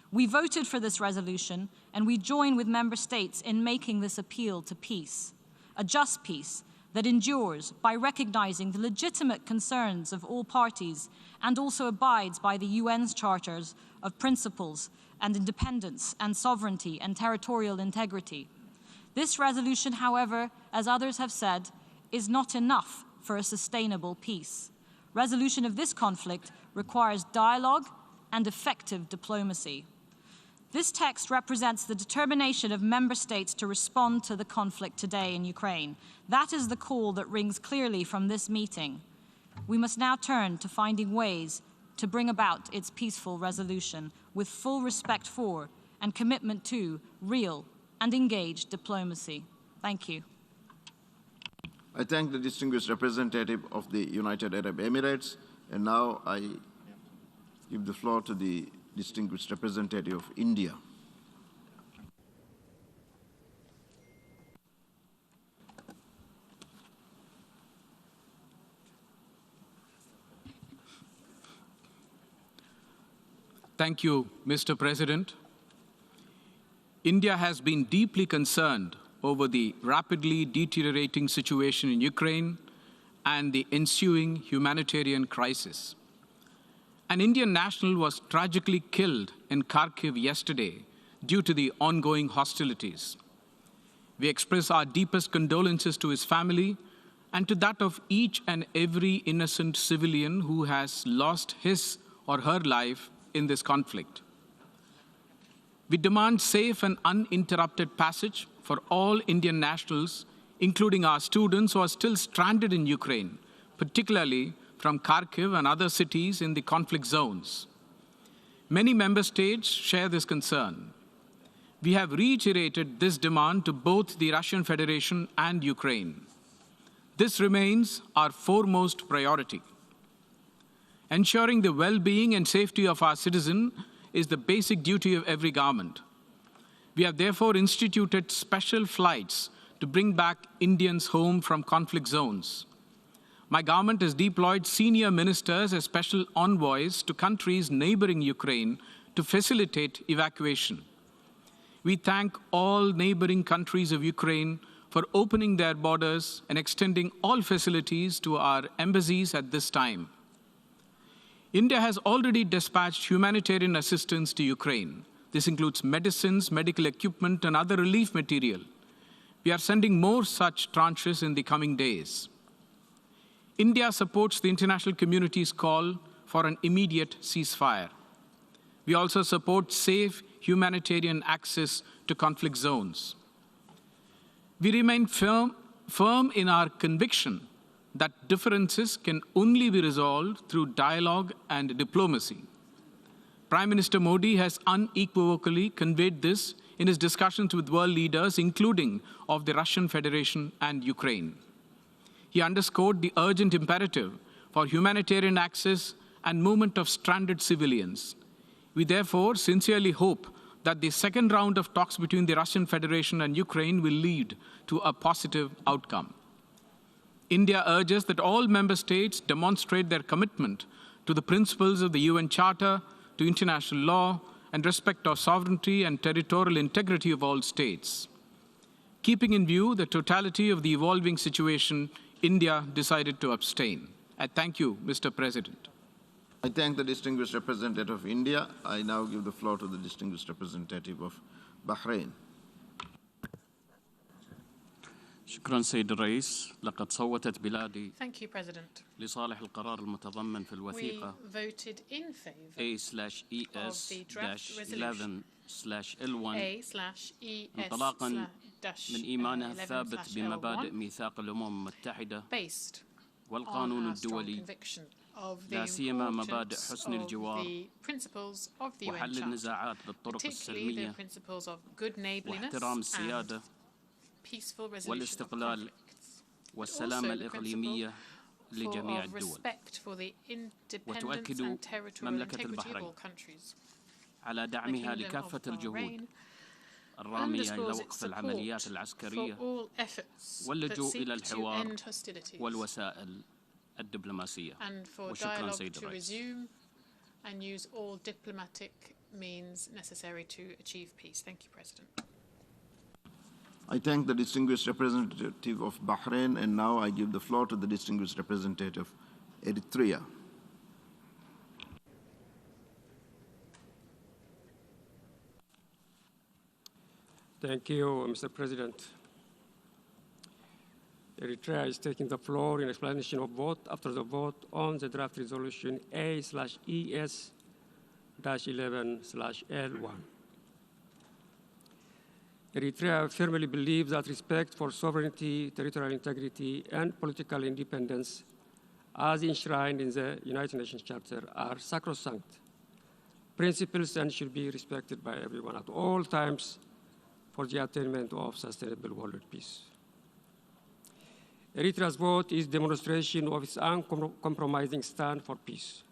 We voted for this resolution, and we join with member states in making this appeal to peace, a just peace that endures by recognizing the legitimate concerns of all parties and also abides by the UN's charters of principles and independence and sovereignty and territorial integrity. This resolution, however, as others have said, is not enough for a sustainable peace. Resolution of this conflict requires dialogue and effective diplomacy. This text represents the determination of member states to respond to the conflict today in Ukraine. That is the call that rings clearly from this meeting. We must now turn to finding ways to bring about its peaceful resolution with full respect for and commitment to real and engaged diplomacy. Thank you. I thank the distinguished representative of the United Arab Emirates, and now I give the floor to the distinguished representative of India. Thank you, Mr. President. India has been deeply concerned over the rapidly deteriorating situation in Ukraine and the ensuing humanitarian crisis. An Indian national was tragically killed in Kharkiv yesterday due to the ongoing hostilities. We express our deepest condolences to his family and to that of each and every innocent civilian who has lost his or her life in this conflict. We demand safe and uninterrupted passage for all Indian nationals, including our students who are still stranded in Ukraine, particularly from Kharkiv and other cities in the conflict zones. Many member states share this concern. We have reiterated this demand to both the Russian Federation and Ukraine. This remains our foremost priority. Ensuring the well-being and safety of our citizens is the basic duty of every government. We have therefore instituted special flights to bring back Indians home from conflict zones. My government has deployed senior ministers as special envoys to countries neighboring Ukraine to facilitate evacuation. We thank all neighboring countries of Ukraine for opening their borders and extending all facilities to our embassies at this time. India has already dispatched humanitarian assistance to Ukraine. This includes medicines, medical equipment, and other relief material. We are sending more such tranches in the coming days. India supports the international community's call for an immediate ceasefire. We also support safe humanitarian access to conflict zones. We remain firm in our conviction that differences can only be resolved through dialogue and diplomacy. Prime Minister Modi has unequivocally conveyed this in his discussions with world leaders, including of the Russian Federation and Ukraine. He underscored the urgent imperative for humanitarian access and movement of stranded civilians. We therefore sincerely hope that the second round of talks between the Russian Federation and Ukraine will lead to a positive outcome. India urges that all member states demonstrate their commitment to the principles of the UN Charter, to international law, and respect of sovereignty and territorial integrity of all states. Keeping in view the totality of the evolving situation, India decided to abstain. I thank you, Mr. President. I thank the distinguished representative of India. I now give the floor to the distinguished representative of Bahrain. شكرا سيد الرئيس. لقد صوتت بلادي Thank you, President. لصالح القرار المتضمن في الوثيقة We voted in favor A/ES-11/L1 انطلاقا من إيمانها الثابت بمبادئ ميثاق الأمم المتحدة والقانون الدولي لا سيما مبادئ حسن الجوار وحل النزاعات بالطرق السلمية واحترام السيادة peaceful resolution of والاستقلال conflicts, والسلامة الإقليمية لجميع of الدول. respect for the independence وتؤكد and territorial مملكة integrity of البحرين all countries. على The دعمها Kingdom لكافة of الجهود Bahrain الرامية إلى underscores its وقف العمليات support العسكرية for all efforts that واللجوء إلى seek to الحوار end hostilities والوسائل الدبلوماسية. and for وشكرا dialogue سيد to الرئيس. resume and use all diplomatic means necessary to achieve peace. Thank you, President. I thank the distinguished representative of Bahrain, and now I give the floor to the distinguished representative of Eritrea. Thank you, Mr. President. Eritrea is taking the floor in explanation of vote after the vote on the draft resolution A/ES-11/L1. Eritrea firmly believes that respect for sovereignty, territorial integrity, and political independence, as enshrined in the United Nations Charter, are sacrosanct principles and should be respected by everyone at all times for the attainment of sustainable world peace. Eritrea's vote is demonstration of its uncompromising stand for peace.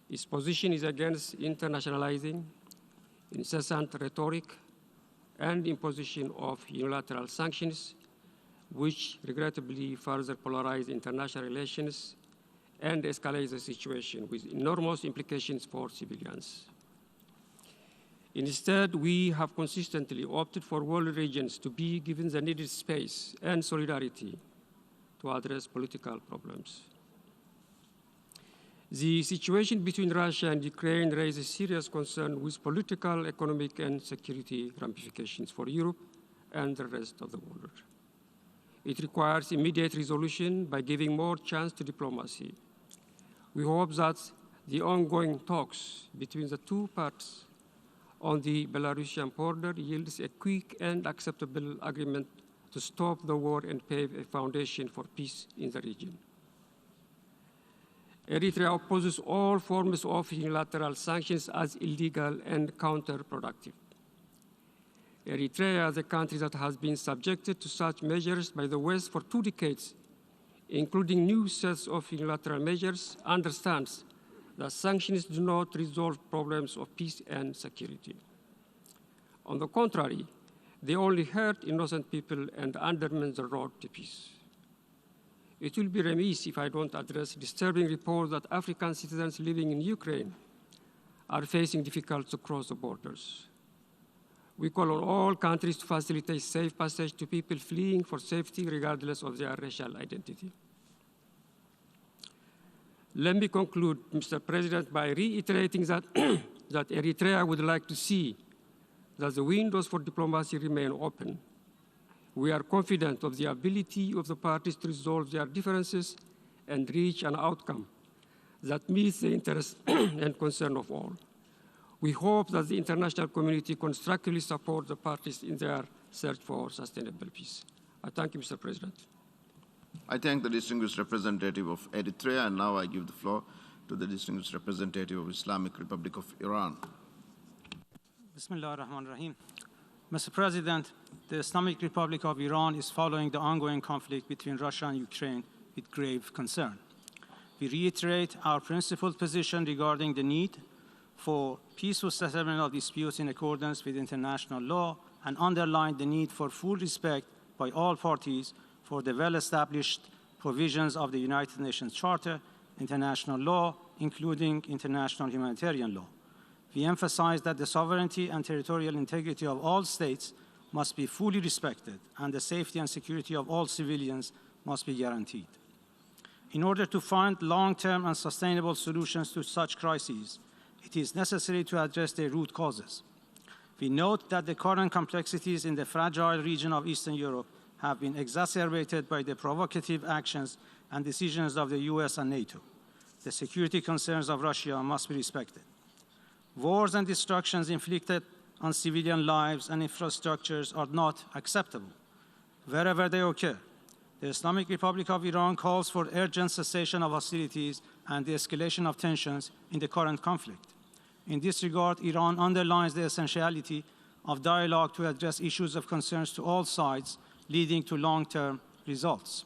Its position is against internationalizing, incessant rhetoric, and imposition of unilateral sanctions, which regrettably further polarize international relations and escalate the situation with enormous implications for civilians. Instead, we have consistently opted for world regions to be given the needed space and solidarity to address political problems. The situation between Russia and Ukraine raises serious concern with political, economic, and security ramifications for Europe and the rest of the world. It requires immediate resolution by giving more chance to diplomacy. We hope that the ongoing talks between the two parties on the Belarusian border yields a quick and acceptable agreement to stop the war and pave a foundation for peace in the region. Eritrea opposes all forms of unilateral sanctions as illegal and counterproductive. Eritrea, the country that has been subjected to such measures by the West for 2 decades, including new sets of unilateral measures, understands that sanctions do not resolve problems of peace and security. On the contrary, they only hurt innocent people and undermine the road to peace. It will be remiss if I don't address disturbing reports that African citizens living in Ukraine are facing difficulties to cross the borders. We call on all countries to facilitate safe passage to people fleeing for safety regardless of their racial identity. Let me conclude, Mr. President, by reiterating that, that Eritrea would like to see that the windows for diplomacy remain open. We are confident of the ability of the parties to resolve their differences and reach an outcome that meets the interests and concern of all. We hope that the international community constructively supports the parties in their search for sustainable peace. I thank you, Mr. President. I thank the distinguished representative of Eritrea, and now I give the floor to the distinguished representative of Islamic Republic of Iran. Bismillah ar-Rahman ar-Rahim. Mr. President, the Islamic Republic of Iran is following the ongoing conflict between Russia and Ukraine with grave concern. We reiterate our principled position regarding the need for peaceful settlement of disputes in accordance with international law and underline the need for full respect by all parties for the well-established provisions of the United Nations Charter, international law, including international humanitarian law. We emphasize that the sovereignty and territorial integrity of all states must be fully respected, and the safety and security of all civilians must be guaranteed. In order to find long-term and sustainable solutions to such crises, it is necessary to address their root causes. We note that the current complexities in the fragile region of Eastern Europe have been exacerbated by the provocative actions and decisions of the US and NATO. The security concerns of Russia must be respected. Wars and destructions inflicted on civilian lives and infrastructures are not acceptable, wherever they occur. The Islamic Republic of Iran calls for urgent cessation of hostilities and the escalation of tensions in the current conflict. In this regard, Iran underlines the essentiality of dialogue to address issues of concerns to all sides, leading to long-term results.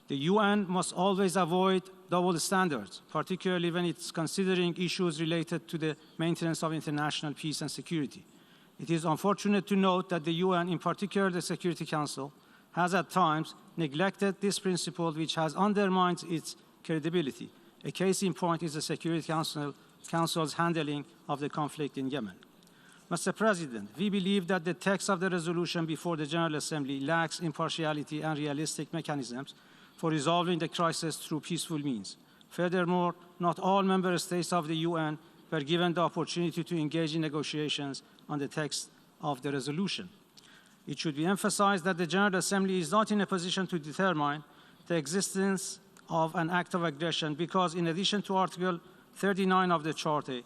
The UN must always avoid double standards, particularly when it's considering issues related to the maintenance of international peace and security. It is unfortunate to note that the UN, in particular the Security Council, has at times neglected this principle, which has undermined its credibility. A case in point is the Security Council's handling of the conflict in Yemen. Mr. President, we believe that the text of the resolution before the General Assembly lacks impartiality and realistic mechanisms for resolving the crisis through peaceful means. Furthermore, not all member states of the UN were given the opportunity to engage in negotiations on the text of the resolution. It should be emphasized that the General Assembly is not in a position to determine the existence of an act of aggression because, in addition to Article 39 of the Charter,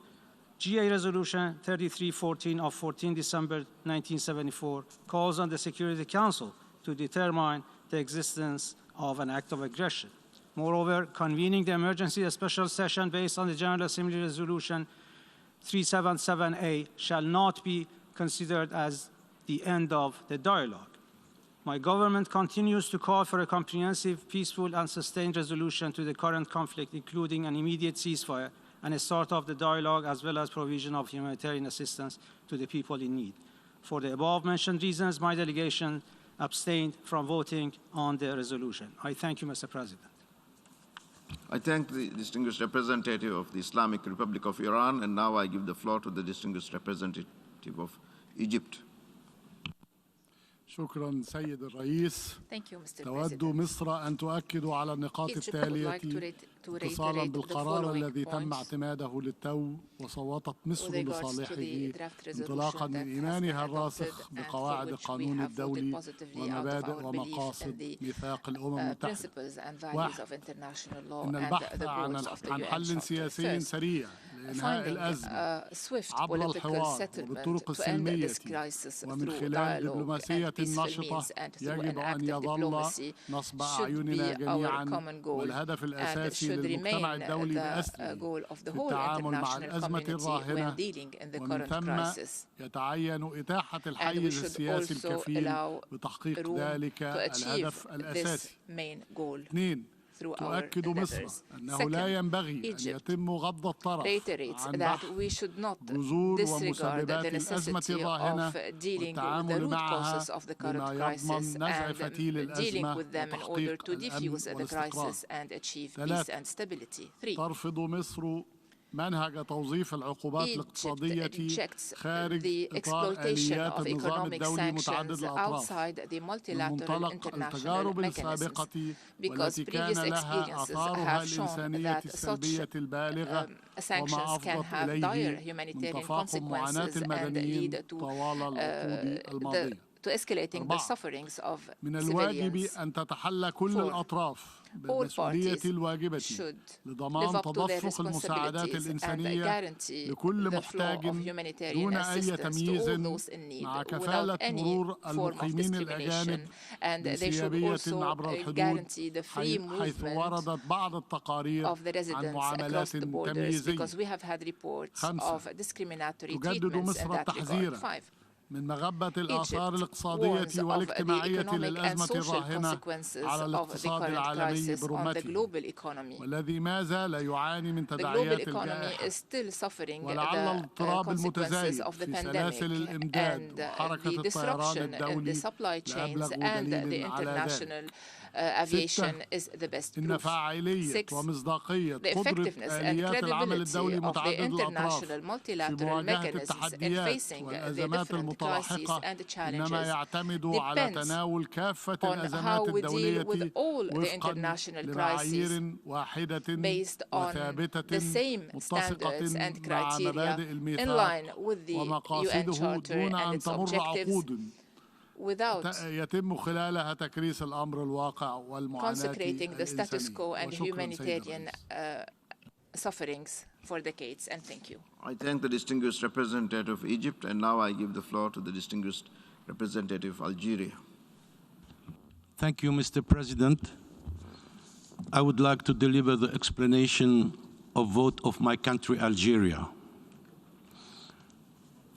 GA Resolution 3314 of 14 December 1974 calls on the Security Council to determine the existence of an act of aggression. Moreover, convening the emergency special session based on the General Assembly Resolution 377A shall not be considered as the end of the dialogue. My government continues to call for a comprehensive, peaceful, and sustained resolution to the current conflict, including an immediate ceasefire and a start of the dialogue, as well as provision of humanitarian assistance to the people in need. For the above-mentioned reasons, my delegation abstained from voting on the resolution. I thank you, Mr. President. I thank the distinguished representative of the Islamic Republic of Iran, and now I give the floor to the distinguished representative of Egypt. شكرا سيد الرئيس. تود مصر أن تؤكد على النقاط التالية اتصالا بالقرار الذي تم اعتماده للتو وصوتت مصر لصالحه انطلاقا من إيمانها الراسخ بقواعد القانون الدولي ومبادئ ومقاصد ميثاق الأمم المتحدة. واحد، إن البحث عن حل سياسي سريع لإنهاء الأزمة عبر الحوار وبالطرق السلمية ومن خلال دبلوماسية نشطة يجب أن يظل نصب أعيننا جميعا والهدف الأساسي للمجتمع الدولي بأسره في التعامل مع الأزمة الراهنة، ومن ثم يتعين إتاحة الحيز السياسي الكفيل بتحقيق ذلك الهدف الأساسي. اثنين، تؤكد مصر أنه لا ينبغي أن يتم غض الطرف عن بحث جذور ومسببات الأزمة الراهنة والتعامل معها بما يضمن نزع فتيل الأزمة وتحقيق الأمن والاستقرار. ثلاثة، ترفض مصر منهج توظيف العقوبات الاقتصادية خارج إطار آليات النظام الدولي متعدد الأطراف من منطلق التجارب السابقة والتي كان لها آثارها الإنسانية السلبية البالغة وما أفضت إليه من تفاقم معاناة المدنيين طوال العقود الماضية. من الواجب أن تتحلى كل الأطراف بالمسؤولية الواجبة لضمان تدفق المساعدات الإنسانية لكل محتاج دون أي تمييز، مع كفالة مرور المقيمين الأجانب بانسيابية عبر الحدود، حيث وردت بعض التقارير عن معاملات تمييزية. 5. تجدد مصر التحذير من مغبة الآثار الاقتصادية والاجتماعية للأزمة الراهنة على الاقتصاد العالمي برمته، والذي ما زال يعاني من تداعيات الجائحة، ولعل الاضطراب المتزايد في سلاسل الإمداد وحركة الطيران الدولي لأبلغ دليل على ذلك. aviation is the best إن فاعلية ومصداقية قدرة آليات العمل الدولي متعدد الأطراف في مواجهة التحديات والأزمات المتلاحقة إنما يعتمد على تناول كافة الأزمات الدولية وفقا لمعايير واحدة وثابتة متسقة مع مبادئ الميثاق ومقاصده دون أن تمر عقود يتم خلالها تكريس الأمر الواقع والمعاناة الإنسانية. Sufferings for decades, and thank you. I thank the distinguished representative of Egypt, and now I give the floor to the distinguished representative of Algeria. Thank you, Mr. President. I would like to deliver the explanation of vote of my country, Algeria.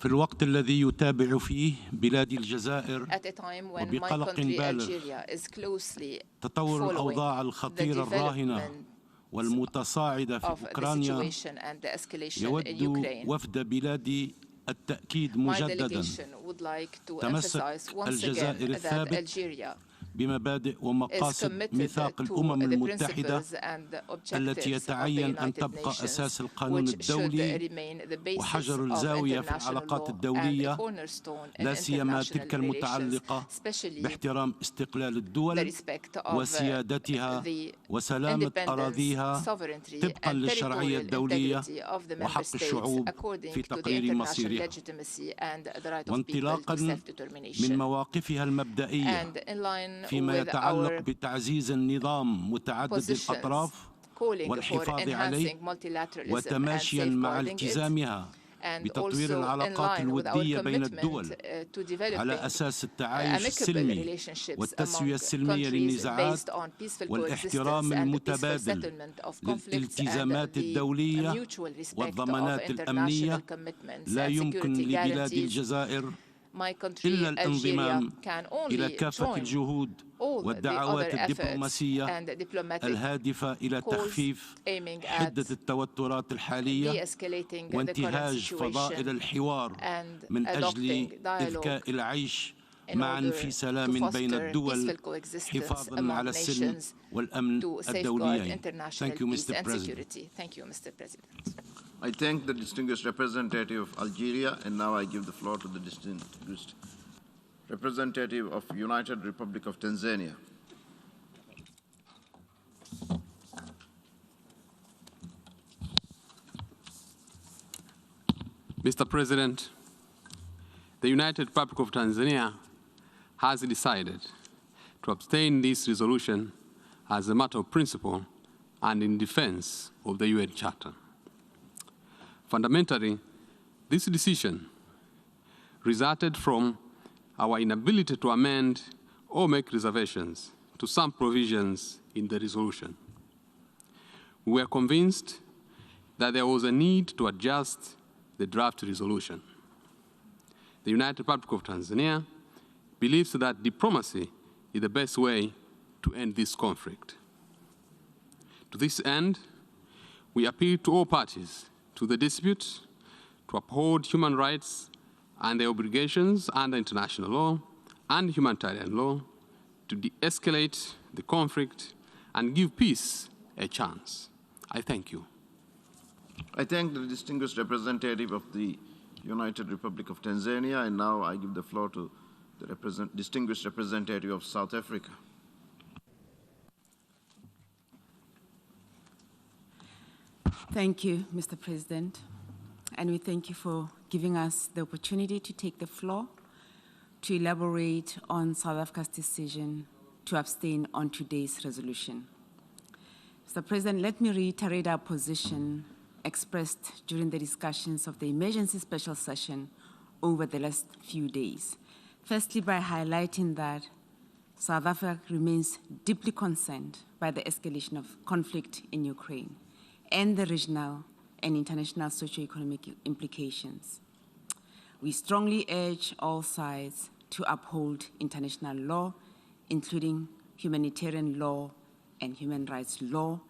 في الوقت الذي يتابع فيه بلاد الجزائر at a time when my وبقلق country بالغ Algeria is closely تطور following الأوضاع the الخطيرة الراهنة والمتصاعدة في of the أوكرانيا situation and the escalation in يود Ukraine. وفد بلادي التأكيد My مجددا delegation would like to تمسك emphasize once again الجزائر that الثابت Algeria بمبادئ is ومقاصد committed ميثاق to الأمم the المتحدة principles and the التي objectives of the يتعين أن United تبقى Nations, أساس القانون which should الدولي remain the basis وحجر of الزاوية في international العلاقات law and a الدولية cornerstone in لا سيما international تلك relations, المتعلقة especially باحترام استقلال the الدول respect of وسيادتها the وسلامة independence, أراضيها sovereignty طبقا and للشرعية territorial الدولية integrity of the member وحق states الشعوب according في to the تقرير international مصيرها legitimacy and the right of people وانطلاقا to من self-determination. مواقفها المبدئية And in line فيما with يتعلق our بتعزيز النظام متعدد positions الأطراف calling for والحفاظ عليه enhancing multilateralism and وتماشيا مع safeguarding it, التزامها and بتطوير also in العلاقات line with our الودية بين commitment الدول to developing على أساس التعايش amicable السلمي relationships والتسوية among السلمية countries للنزاعات based on peaceful والاحترام coexistence and the peaceful المتبادل settlement of conflicts and للالتزامات the الدولية mutual respect of والضمانات international الأمنية commitments لا and يمكن security لبلاد guarantees. الجزائر My country, إلا Algeria, الانضمام can إلى only كافة join الجهود all the والدعوات other efforts الدبلوماسية and diplomatic الهادفة إلى calls تخفيف aiming at حدة التوترات الحالية de-escalating the current وانتهاج فضائل situation الحوار and من أجل adopting إذكاء dialogue العيش in معا order في to سلام بين foster الدول peaceful coexistence حفاظا among على السلم nations والأمن to safeguard الدوليين. international Thank you, peace Mr. and President. security. Thank you, Mr. President. I thank the distinguished representative of Algeria, and now I give the floor to the distinguished representative of United Republic of Tanzania. Mr. President, the United Republic of Tanzania has decided to abstain this resolution as a matter of principle and in defense of the UN Charter. Fundamentally, this decision resulted from our inability to amend or make reservations to some provisions in the resolution. We were convinced that there was a need to adjust the draft resolution. The United Republic of Tanzania believes that diplomacy is the best way to end this conflict. To this end, we appeal to all parties to the dispute to uphold human rights and their obligations under international law and humanitarian law, to de-escalate the conflict and give peace a chance. I thank you. I thank the distinguished representative of the United Republic of Tanzania, and now I give the floor to the distinguished representative of South Africa. Thank you, Mr. President, and we thank you for giving us the opportunity to take the floor to elaborate on South Africa's decision to abstain on today's resolution. Mr. President, let me reiterate our position expressed during the discussions of the emergency special session over the last few days. Firstly, by highlighting that South Africa remains deeply concerned by the escalation of conflict in Ukraine and the regional and international socio-economic implications. We strongly urge all sides to uphold international law, including humanitarian law and human rights law,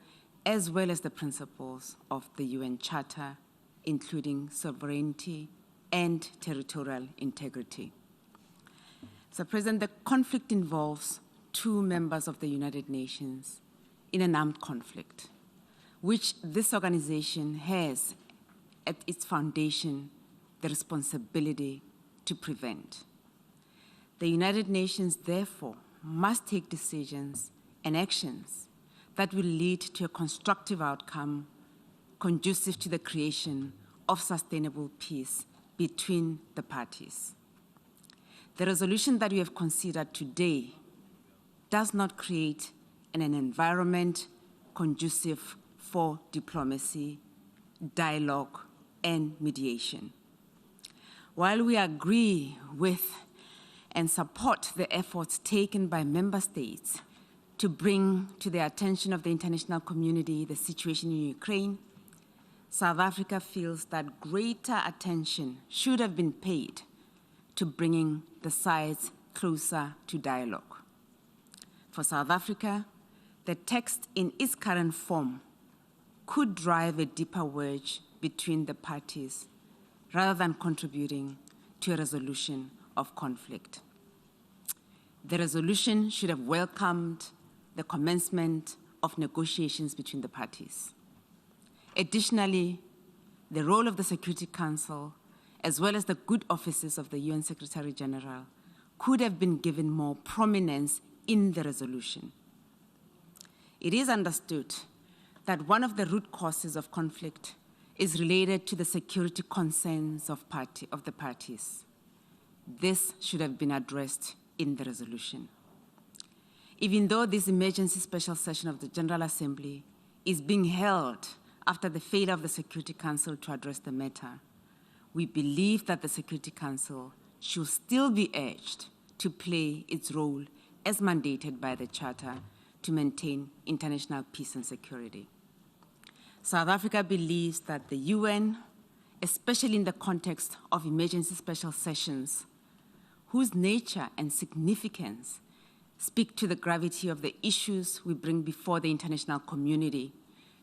as well as the principles of the UN Charter, including sovereignty and territorial integrity. Mr. President, the conflict involves two members of the United Nations in an armed conflict, which this organization has at its foundation the responsibility to prevent. The United Nations, therefore, must take decisions and actions that will lead to a constructive outcome conducive to the creation of sustainable peace between the parties. The resolution that we have considered today does not create an environment conducive for diplomacy, dialogue, and mediation. While we agree with and support the efforts taken by member states to bring to the attention of the international community the situation in Ukraine, South Africa feels that greater attention should have been paid to bringing the sides closer to dialogue. For South Africa, the text in its current form could drive a deeper wedge between the parties rather than contributing to a resolution of conflict. The resolution should have welcomed the commencement of negotiations between the parties. Additionally, the role of the Security Council, as well as the good offices of the UN Secretary General, could have been given more prominence in the resolution. It is understood that one of the root causes of conflict is related to the security concerns of the parties. This should have been addressed in the resolution. Even though this emergency special session of the General Assembly is being held after the failure of the Security Council to address the matter, we believe that the Security Council should still be urged to play its role as mandated by the Charter to maintain international peace and security. South Africa believes that the UN, especially in the context of emergency special sessions, whose nature and significance speak to the gravity of the issues we bring before the international community,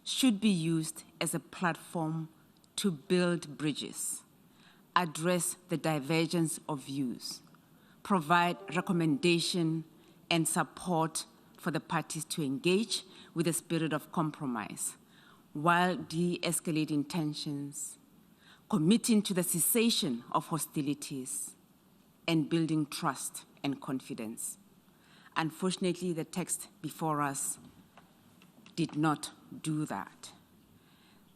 should be used as a platform to build bridges, address the divergence of views, provide recommendation and support for the parties to engage with a spirit of compromise, while de-escalating tensions, committing to the cessation of hostilities, and building trust and confidence. Unfortunately, the text before us did not do that.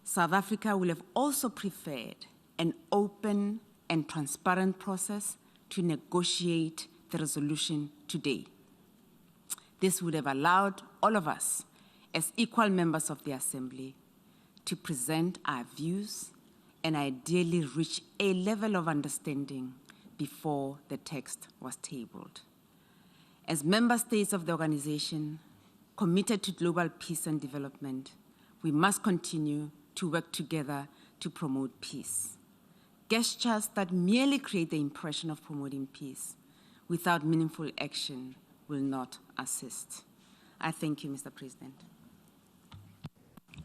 South Africa will have also preferred an open and transparent process to negotiate the resolution today. This would have allowed all of us, as equal members of the Assembly, to present our views and ideally reach a level of understanding before the text was tabled. As member states of the organization committed to global peace and development, we must continue to work together to promote peace. Gestures that merely create the impression of promoting peace without meaningful action will not assist. I thank you, Mr. President.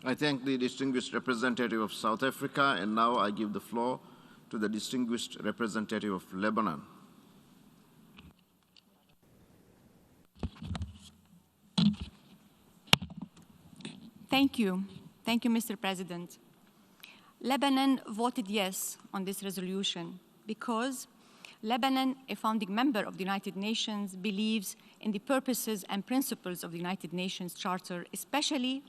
I thank the distinguished representative of South Africa, and now I give the floor to the distinguished representative of Lebanon. Thank you. Thank you, Mr. President. Lebanon voted yes on this resolution because Lebanon, a founding member of the United Nations, believes in the purposes and principles of the United Nations Charter, especially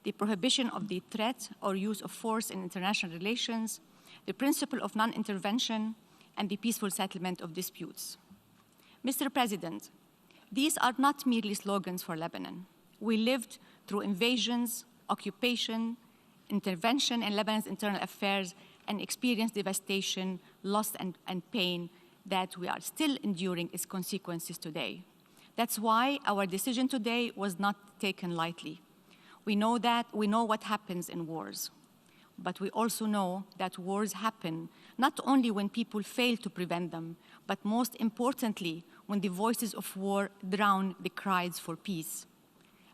the prohibition of the threat or use of force in international relations, the principle of non-intervention, and the peaceful settlement of disputes. Mr. President, these are not merely slogans for Lebanon. We lived through invasions, occupation, intervention in Lebanon's internal affairs, and experienced devastation, loss, and pain that we are still enduring its consequences today. That's why our decision today was not taken lightly. We know what happens in wars, but we also know that wars happen not only when people fail to prevent them, but most importantly, when the voices of war drown the cries for peace.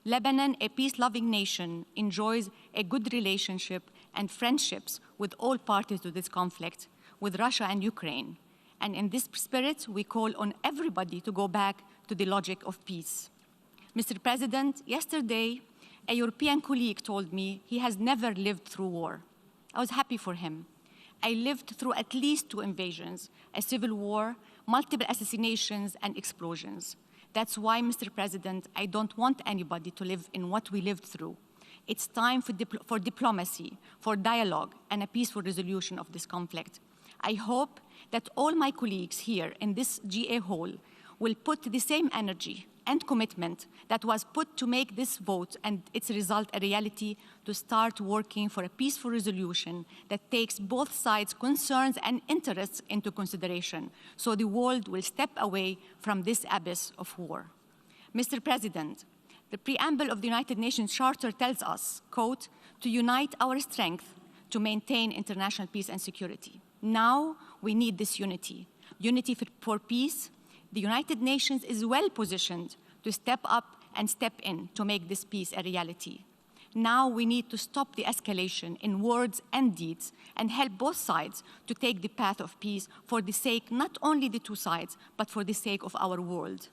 Lebanon, a peace-loving nation, enjoys a good relationship and friendships with all parties to this conflict, with Russia and Ukraine. And in this spirit, we call on everybody to go back to the logic of peace. Mr. President, yesterday, a European colleague told me he has never lived through war. I was happy for him. I lived through at least 2 invasions, a civil war, multiple assassinations, and explosions. That's why, Mr. President, I don't want anybody to live in what we lived through. It's time for diplomacy, for dialogue, and a peaceful resolution of this conflict. I hope that all my colleagues here in this GA hall will put the same energy and commitment that was put to make this vote and its result a reality, to start working for a peaceful resolution that takes both sides' concerns and interests into consideration, so the world will step away from this abyss of war. Mr. President, the preamble of the United Nations Charter tells us, quote, to unite our strength, to maintain international peace and security. Now we need this unity. Unity for peace. The United Nations is well positioned to step up and step in to make this peace a reality. Now we need to stop the escalation in words and deeds and help both sides to take the path of peace for the sake, not only the two sides, but for the sake of our world.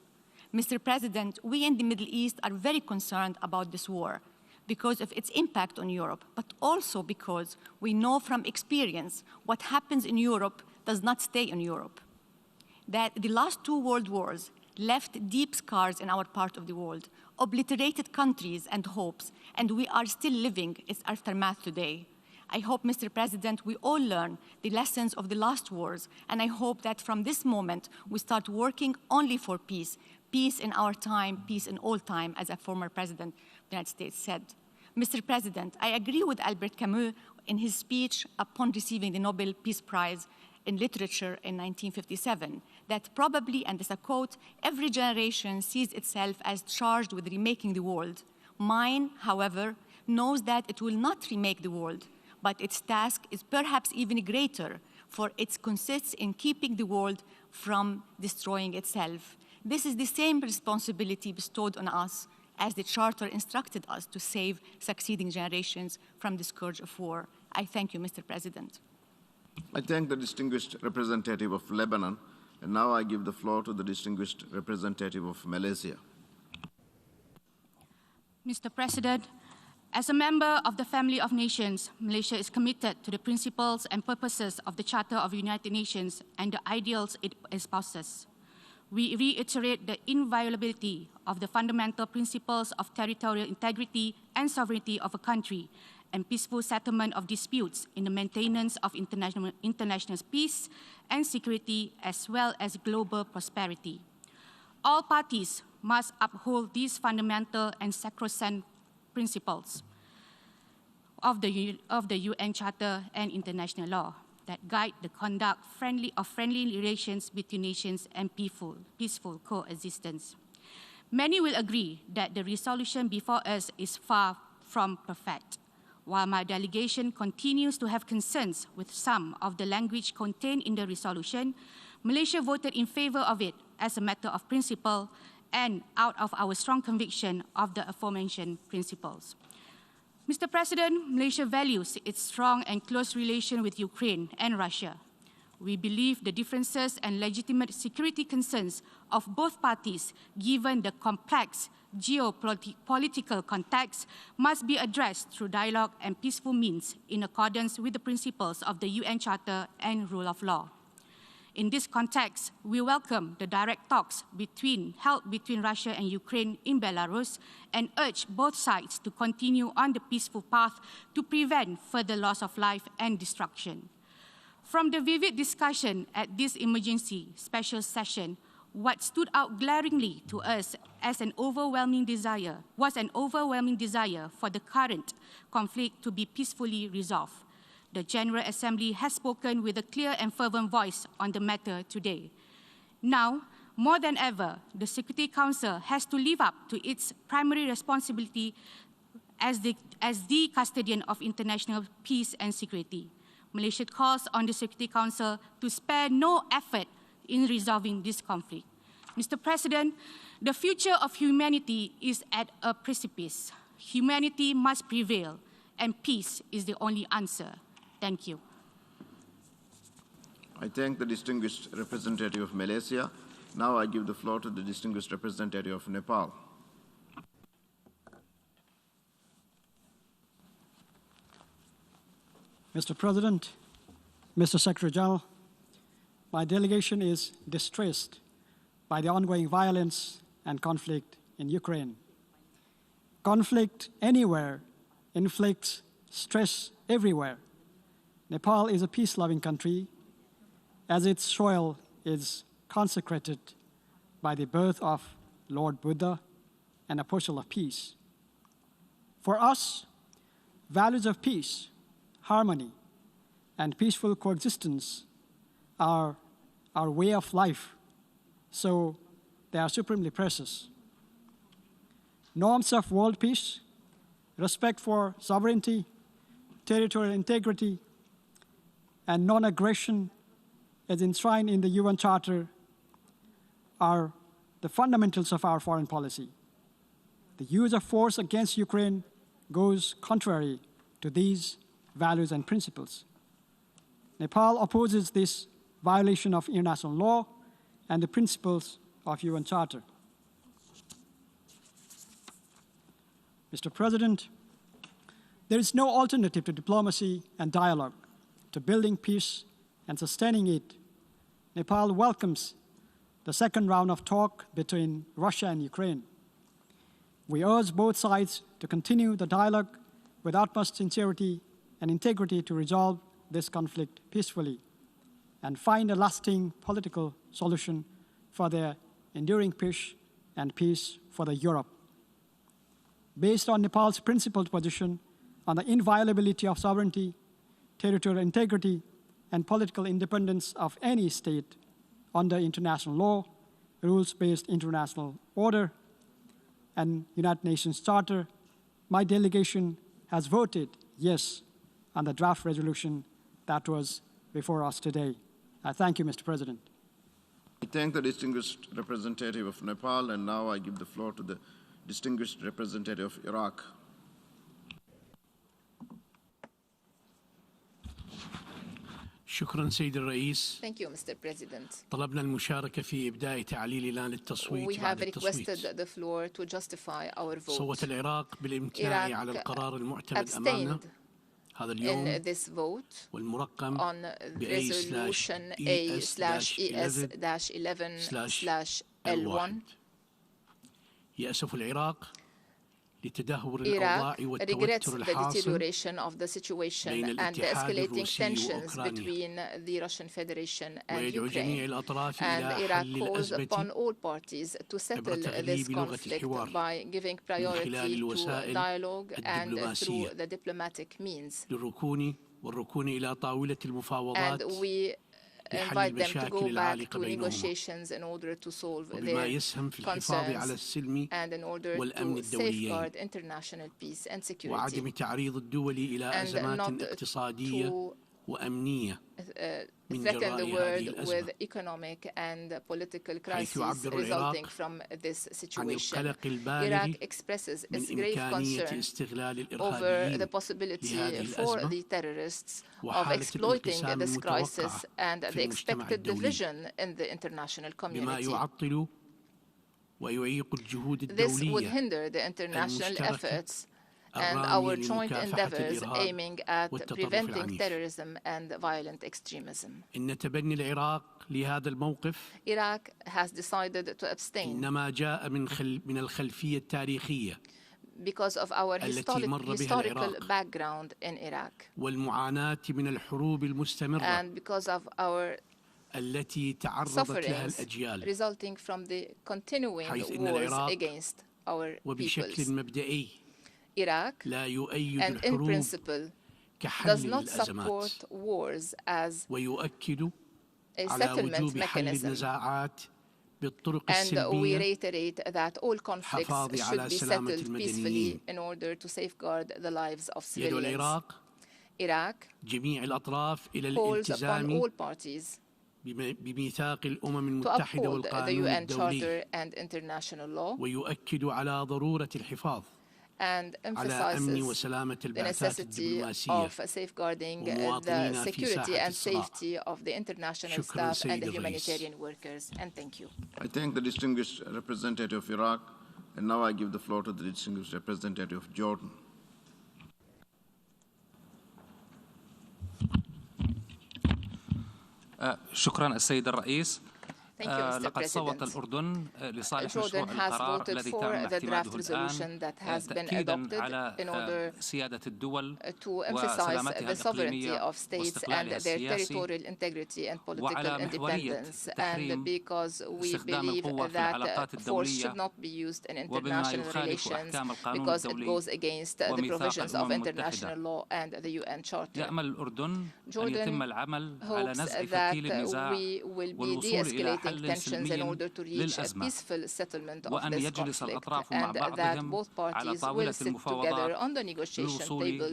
Mr. President, we in the Middle East are very concerned about this war because of its impact on Europe, but also because we know from experience what happens in Europe does not stay in Europe. That the last two world wars left deep scars in our part of the world, obliterated countries and hopes, and we are still living its aftermath today. I hope, Mr. President, we all learn the lessons of the last wars, and I hope that from this moment we start working only for peace. Peace in our time, peace in all time, as a former president of the United States said. Mr. President, I agree with Albert Camus in his speech upon receiving the Nobel Peace Prize in Literature in 1957, that probably, and as a quote, every generation sees itself as charged with remaking the world. Mine, however, knows that it will not remake the world, but its task is perhaps even greater, for it consists in keeping the world from destroying itself. This is the same responsibility bestowed on us as the Charter instructed us to save succeeding generations from the scourge of war. I thank you, Mr. President. I thank the distinguished representative of Lebanon, and now I give the floor to the distinguished representative of Malaysia. Mr. President, as a member of the family of nations, Malaysia is committed to the principles and purposes of the Charter of the United Nations and the ideals it espouses. We reiterate the inviolability of the fundamental principles of territorial integrity and sovereignty of a country and peaceful settlement of disputes in the maintenance of international peace and security as well as global prosperity. All parties must uphold these fundamental and sacrosanct principles of the UN Charter and international law that guide the conduct of friendly relations between nations and peaceful coexistence. Many will agree that the resolution before us is far from perfect. While my delegation continues to have concerns with some of the language contained in the resolution, Malaysia voted in favor of it as a matter of principle and out of our strong conviction of the aforementioned principles. Mr. President, Malaysia values its strong and close relation with Ukraine and Russia. We believe the differences and legitimate security concerns of both parties, given the complex geopolitical context, must be addressed through dialogue and peaceful means in accordance with the principles of the UN Charter and rule of law. In this context, we welcome the direct talks held between Russia and Ukraine in Belarus and urge both sides to continue on the peaceful path to prevent further loss of life and destruction. From the vivid discussion at this emergency special session, what stood out glaringly to us as was an overwhelming desire for the current conflict to be peacefully resolved. The General Assembly has spoken with a clear and fervent voice on the matter today. Now, more than ever, the Security Council has to live up to its primary responsibility as the custodian of international peace and security. Malaysia calls on the Security Council to spare no effort in resolving this conflict. Mr. President, the future of humanity is at a precipice. Humanity must prevail, and peace is the only answer. Thank you. I thank the distinguished representative of Malaysia. Now I give the floor to the distinguished representative of Nepal. Mr. President, Mr. Secretary General, my delegation is distressed by the ongoing violence and conflict in Ukraine. Conflict anywhere inflicts stress everywhere. Nepal is a peace-loving country, as its soil is consecrated by the birth of Lord Buddha, an apostle of peace. For us, values of peace, harmony, and peaceful coexistence are our way of life, so they are supremely precious. Norms of world peace, respect for sovereignty, territorial integrity, and non-aggression as enshrined in the UN Charter are the fundamentals of our foreign policy. The use of force against Ukraine goes contrary to these values and principles. Nepal opposes this violation of international law and the principles of UN Charter. Mr. President, there is no alternative to diplomacy and dialogue, to building peace and sustaining it. Nepal welcomes the second round of talk between Russia and Ukraine. We urge both sides to continue the dialogue with utmost sincerity and integrity to resolve this conflict peacefully and find a lasting political solution for their enduring peace and peace for the Europe. Based on Nepal's principled position on the inviolability of sovereignty, territorial integrity, and political independence of any state under international law, rules-based international order, and United Nations Charter, my delegation has voted yes on the draft resolution that was before us today. I thank you, Mr. President. I thank the distinguished representative of Nepal, and now I give the floor to the distinguished representative of Iraq. شكرا سيد الرئيس. Thank you, Mr. President. طلبنا المشاركة في إبداء تعليل إعلان التصويت We have بعد التصويت. requested the floor to justify our vote. صوت العراق بالامتناع على القرار المعتمد أمامنا هذا اليوم in this vote والمرقم on resolution A/ES-11/L1. يأسف العراق لتدهور Iraq الأوضاع regrets والتوتر the الحاصل deterioration of the situation بين and the الاتحاد escalating الروسي tensions وأوكرانيا. between the Russian Federation and ويدعو جميع Ukraine. الأطراف And إلى Iraq حل calls الأزمة upon all parties to settle this تغليب لغة conflict الحوار by giving priority to الوسائل dialogue and الدبلوماسية. through the diplomatic means. والركون إلى طاولة المفاوضات And we invite them to go back to negotiations in order to solve their concerns and in order to safeguard international peace and security وعدم تعريض الدول إلى أزمات اقتصادية وأمنية threaten the world with economic and political crises resulting from this situation. Iraq expresses its grave concern over the possibility for the terrorists of exploiting this crisis and the expected division in the international community. This would hinder the international efforts and our joint endeavors aiming at preventing terrorism and violent extremism. Iraq has decided to abstain because of our historical background in Iraq and because of our sufferings resulting from the continuing wars against our peoples. Iraq, and in principle, does not support wars as a settlement mechanism. And we reiterate that all conflicts should be settled peacefully in order to safeguard the lives of civilians. Iraq calls upon all parties to uphold the UN Charter and international law and emphasizes the necessity of safeguarding the security and safety of the international staff and the humanitarian workers. And thank you. I thank the distinguished representative of Iraq, and now I give the floor to the distinguished representative of Jordan. شكرا السيد الرئيس. لقد صوت الأردن لصالح مشروع القرار الذي تم اعتماده الآن تأكيداً على سيادة الدول وسلامتها الإقليمية واستقلالها السياسي وعلى محورية تحريم استخدام القوة في العلاقات الدولية وبما يخالف أحكام القانون الدولي وميثاق الأمم المتحدة. يأمل الأردن أن يتم العمل على نزع فتيل النزاع والوصول إلى calming tensions in order to reach a peaceful settlement of this conflict, and that both parties will sit together on the negotiation table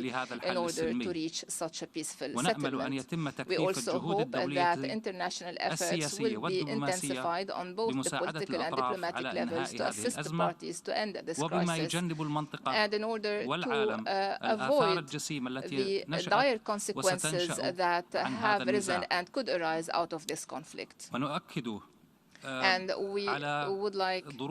in order to reach such a peaceful settlement. We also hope that international efforts will be intensified on both the political and diplomatic levels to assist the parties to end this crisis, and in order to avoid the dire consequences that have risen and could arise out of this conflict. And we would like to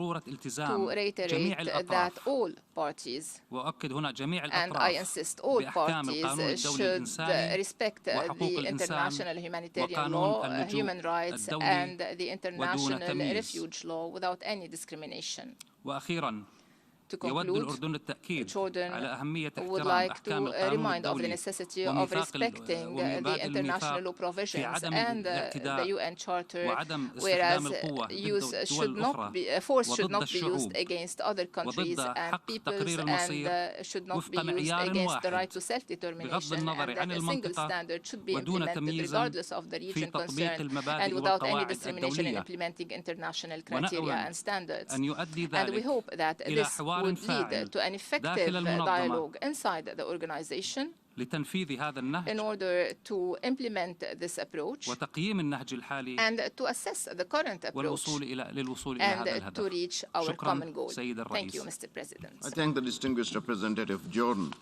reiterate that all parties, and I insist all parties, should respect the international humanitarian law, human rights, and the international refuge law without any discrimination. To conclude, Jordan would like to remind of the necessity of respecting the international law provisions and the UN Charter, whereas force should not be used against other countries and peoples, and should not be used against the right to self-determination, and that a single standard should be implemented regardless of the region concerned and without any discrimination in implementing international criteria and standards. And we hope that this would lead to an effective dialogue inside the organization in order to implement this approach and to assess the current approach and to reach our common goal. Thank you, Mr. President. I thank the distinguished representative of Jordan.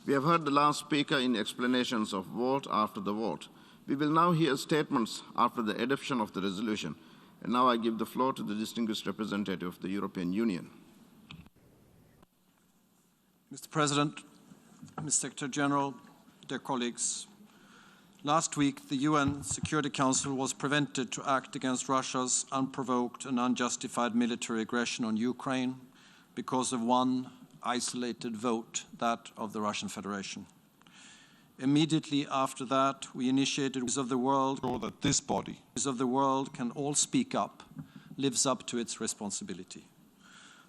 We have heard the last speaker in explanations of vote after the vote. We will now hear statements after the adoption of the resolution. And now I give the floor to the distinguished representative of the European Union. Mr. President, Mr. Secretary General, dear colleagues, last week the UN Security Council was prevented to act against Russia's unprovoked and unjustified military aggression on Ukraine because of one isolated vote, that of the Russian Federation. Immediately after that, we initiated of the world that this body of the world can all speak up, lives up to its responsibility.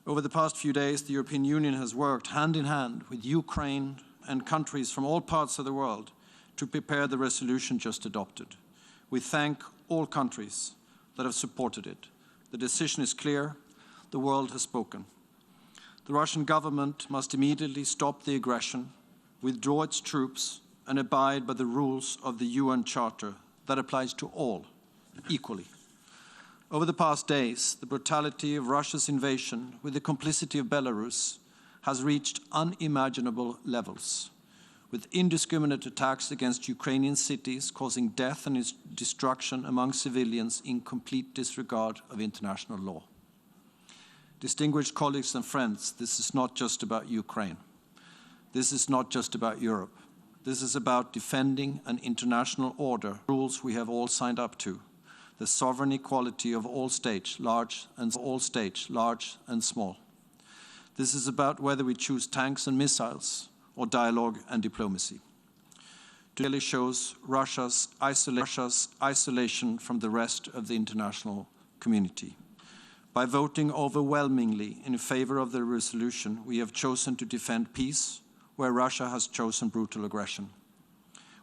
Over the past few days, the European Union has worked hand in hand with Ukraine and countries from all parts of the world to prepare the resolution just adopted. We thank all countries that have supported it. The decision is clear. The world has spoken. The Russian government must immediately stop the aggression, withdraw its troops, and abide by the rules of the UN Charter that applies to all equally. Over the past days, the brutality of Russia's invasion, with the complicity of Belarus, has reached unimaginable levels, with indiscriminate attacks against Ukrainian cities causing death and destruction among civilians in complete disregard of international law. Distinguished colleagues and friends, this is not just about Ukraine. This is not just about Europe. This is about defending an international order, rules we have all signed up to. The sovereign equality of all states, large and small. This is about whether we choose tanks and missiles or dialogue and diplomacy. It clearly shows Russia's isolation from the rest of the international community. By voting overwhelmingly in favor of the resolution, we have chosen to defend peace where Russia has chosen brutal aggression.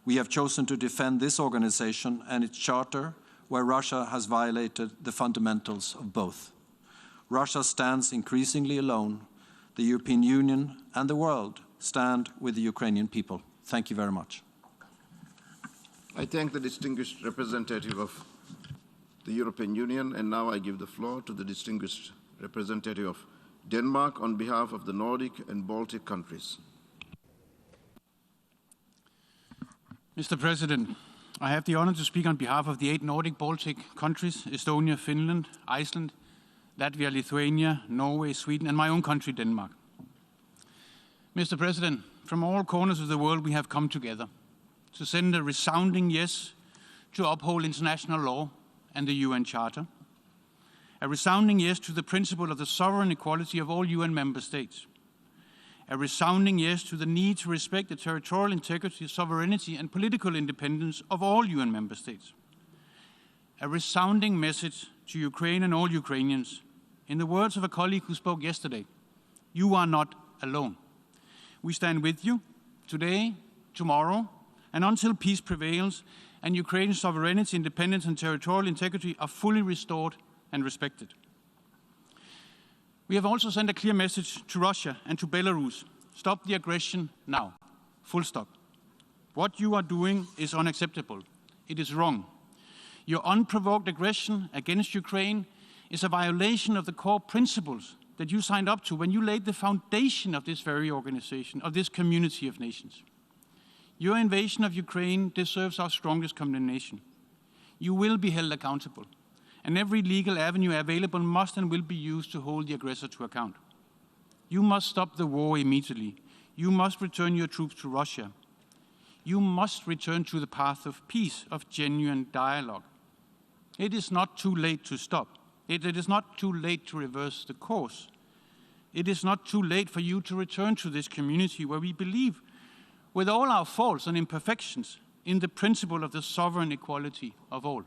We have chosen to defend this organization and its charter where Russia has violated the fundamentals of both. Russia stands increasingly alone. The European Union and the world stand with the Ukrainian people. Thank you very much. I thank the distinguished representative of the European Union, and now I give the floor to the distinguished representative of Denmark on behalf of the Nordic and Baltic countries. Mr. President, I have the honor to speak on behalf of the 8 Nordic-Baltic countries, Estonia, Finland, Iceland, Latvia, Lithuania, Norway, Sweden, and my own country, Denmark. Mr. President, from all corners of the world we have come together to send a resounding yes to uphold international law and the UN Charter, a resounding yes to the principle of the sovereign equality of all UN member states, a resounding yes to the need to respect the territorial integrity, sovereignty, and political independence of all UN member states. A resounding message to Ukraine and all Ukrainians. In the words of a colleague who spoke yesterday, you are not alone. We stand with you today, tomorrow, And until peace prevails and Ukraine's sovereignty, independence, and territorial integrity are fully restored and respected. We have also sent a clear message to Russia and to Belarus. Stop the aggression now. Full stop. What you are doing is unacceptable. It is wrong. Your unprovoked aggression against Ukraine is a violation of the core principles that you signed up to when you laid the foundation of this very organization, of this community of nations. Your invasion of Ukraine deserves our strongest condemnation. You will be held accountable, and every legal avenue available must and will be used to hold the aggressor to account. You must stop the war immediately. You must return your troops to Russia. You must return to the path of peace, of genuine dialogue. It is not too late to stop. It is not too late to reverse the course. It is not too late for you to return to this community where we believe, with all our faults and imperfections, in the principle of the sovereign equality of all.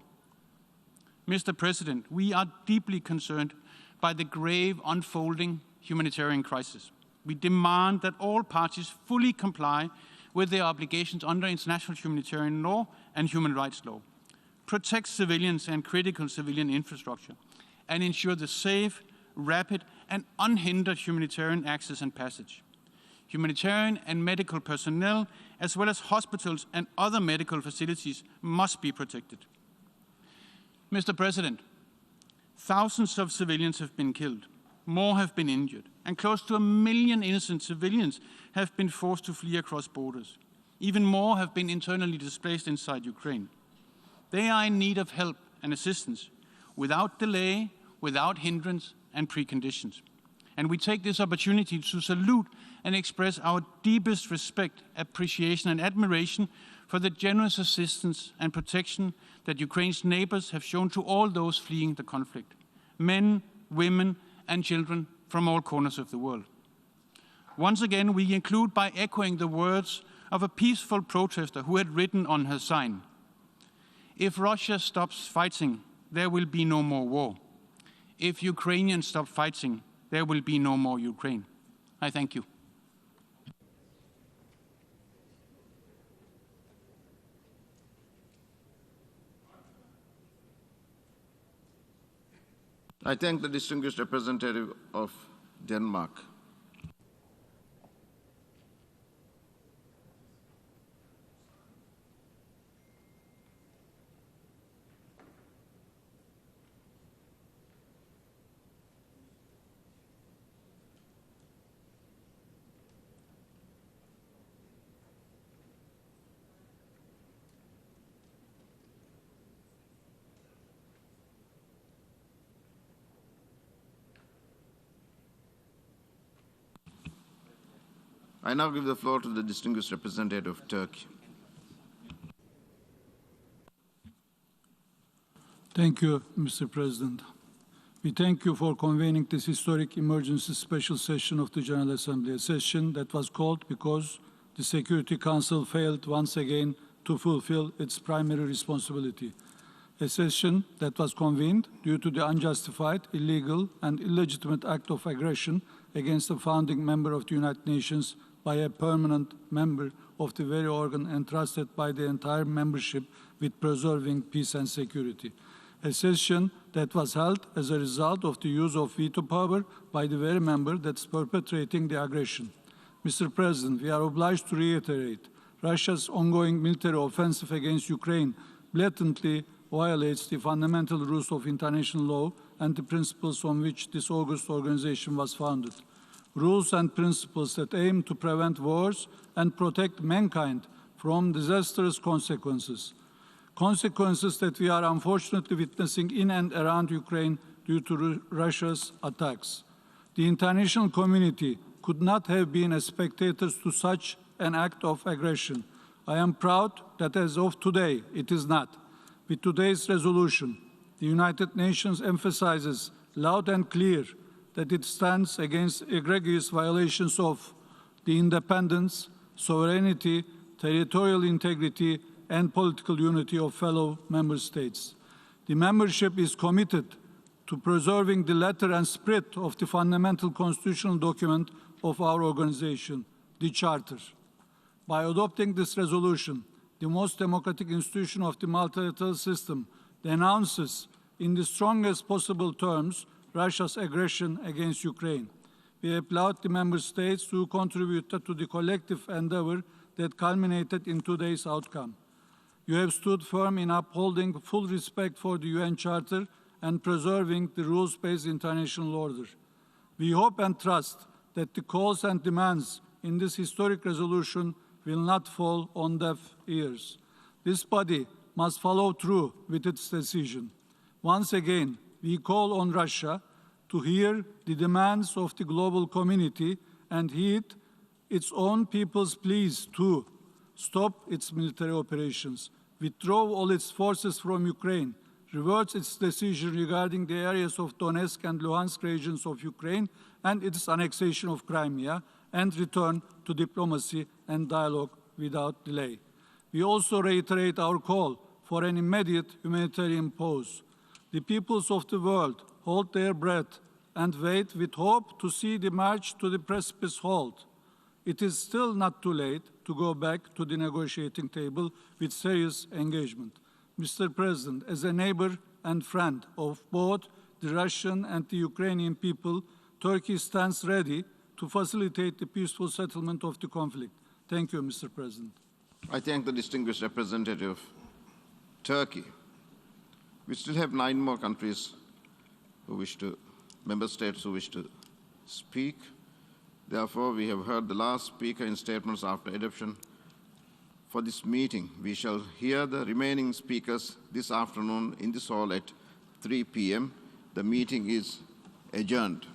Mr. President, we are deeply concerned by the grave unfolding humanitarian crisis. We demand that all parties fully comply with their obligations under international humanitarian law and human rights law, protect civilians and critical civilian infrastructure, and ensure the safe, rapid, and unhindered humanitarian access and passage. Humanitarian and medical personnel, as well as hospitals and other medical facilities, must be protected. Mr. President, thousands of civilians have been killed, more have been injured, and close to 1 million innocent civilians have been forced to flee across borders. Even more have been internally displaced inside Ukraine. They are in need of help and assistance, without delay, without hindrance and preconditions. And we take this opportunity to salute and express our deepest respect, appreciation, and admiration for the generous assistance and protection that Ukraine's neighbors have shown to all those fleeing the conflict, men, women, and children from all corners of the world. Once again, we conclude by echoing the words of a peaceful protester who had written on her sign, "If Russia stops fighting, there will be no more war. If Ukrainians stop fighting, there will be no more Ukraine." I thank you. I thank the distinguished representative of Denmark. I now give the floor to the distinguished representative of Turkey. Thank you, Mr. President. We thank you for convening this historic emergency special session of the General Assembly, a session that was called because the Security Council failed once again to fulfill its primary responsibility. A session that was convened due to the unjustified, illegal, and illegitimate act of aggression against a founding member of the United Nations by a permanent member of the very organ entrusted by the entire membership with preserving peace and security. A session that was held as a result of the use of veto power by the very member that's perpetrating the aggression. Mr. President, we are obliged to reiterate Russia's ongoing military offensive against Ukraine blatantly violates the fundamental rules of international law and the principles on which this august organization was founded. Rules and principles that aim to prevent wars and protect mankind from disastrous consequences. Consequences that we are unfortunately witnessing in and around Ukraine due to Russia's attacks. The international community could not have been as spectators to such an act of aggression. I am proud that as of today, it is not. With today's resolution, the United Nations emphasizes loud and clear that it stands against egregious violations of the independence, sovereignty, territorial integrity, and political unity of fellow member states. The membership is committed to preserving the letter and spirit of the fundamental constitutional document of our organization, the Charter. By adopting this resolution, the most democratic institution of the multilateral system, denounces in the strongest possible terms Russia's aggression against Ukraine. We applaud the member states who contributed to the collective endeavor that culminated in today's outcome. You have stood firm in upholding full respect for the UN Charter and preserving the rules-based international order. We hope and trust that the calls and demands in this historic resolution will not fall on deaf ears. This body must follow through with its decision. Once again, we call on Russia to hear the demands of the global community and heed its own people's pleas to stop its military operations, withdraw all its forces from Ukraine, reverse its decision regarding the areas of Donetsk and Luhansk regions of Ukraine and its annexation of Crimea, and return to diplomacy and dialogue without delay. We also reiterate our call for an immediate humanitarian pause. The peoples of the world hold their breath and wait with hope to see the march to the precipice halt. It is still not too late to go back to the negotiating table with serious engagement. Mr. President, as a neighbor and friend of both the Russian and the Ukrainian people, Turkey stands ready to facilitate the peaceful settlement of the conflict. Thank you, Mr. President. I thank the distinguished representative of Turkey. We still have 9 more countries member states who wish to speak. Therefore, we have heard the last speaker in statements after adoption. For this meeting, we shall hear the remaining speakers this afternoon in this hall at 3 p.m. The meeting is adjourned.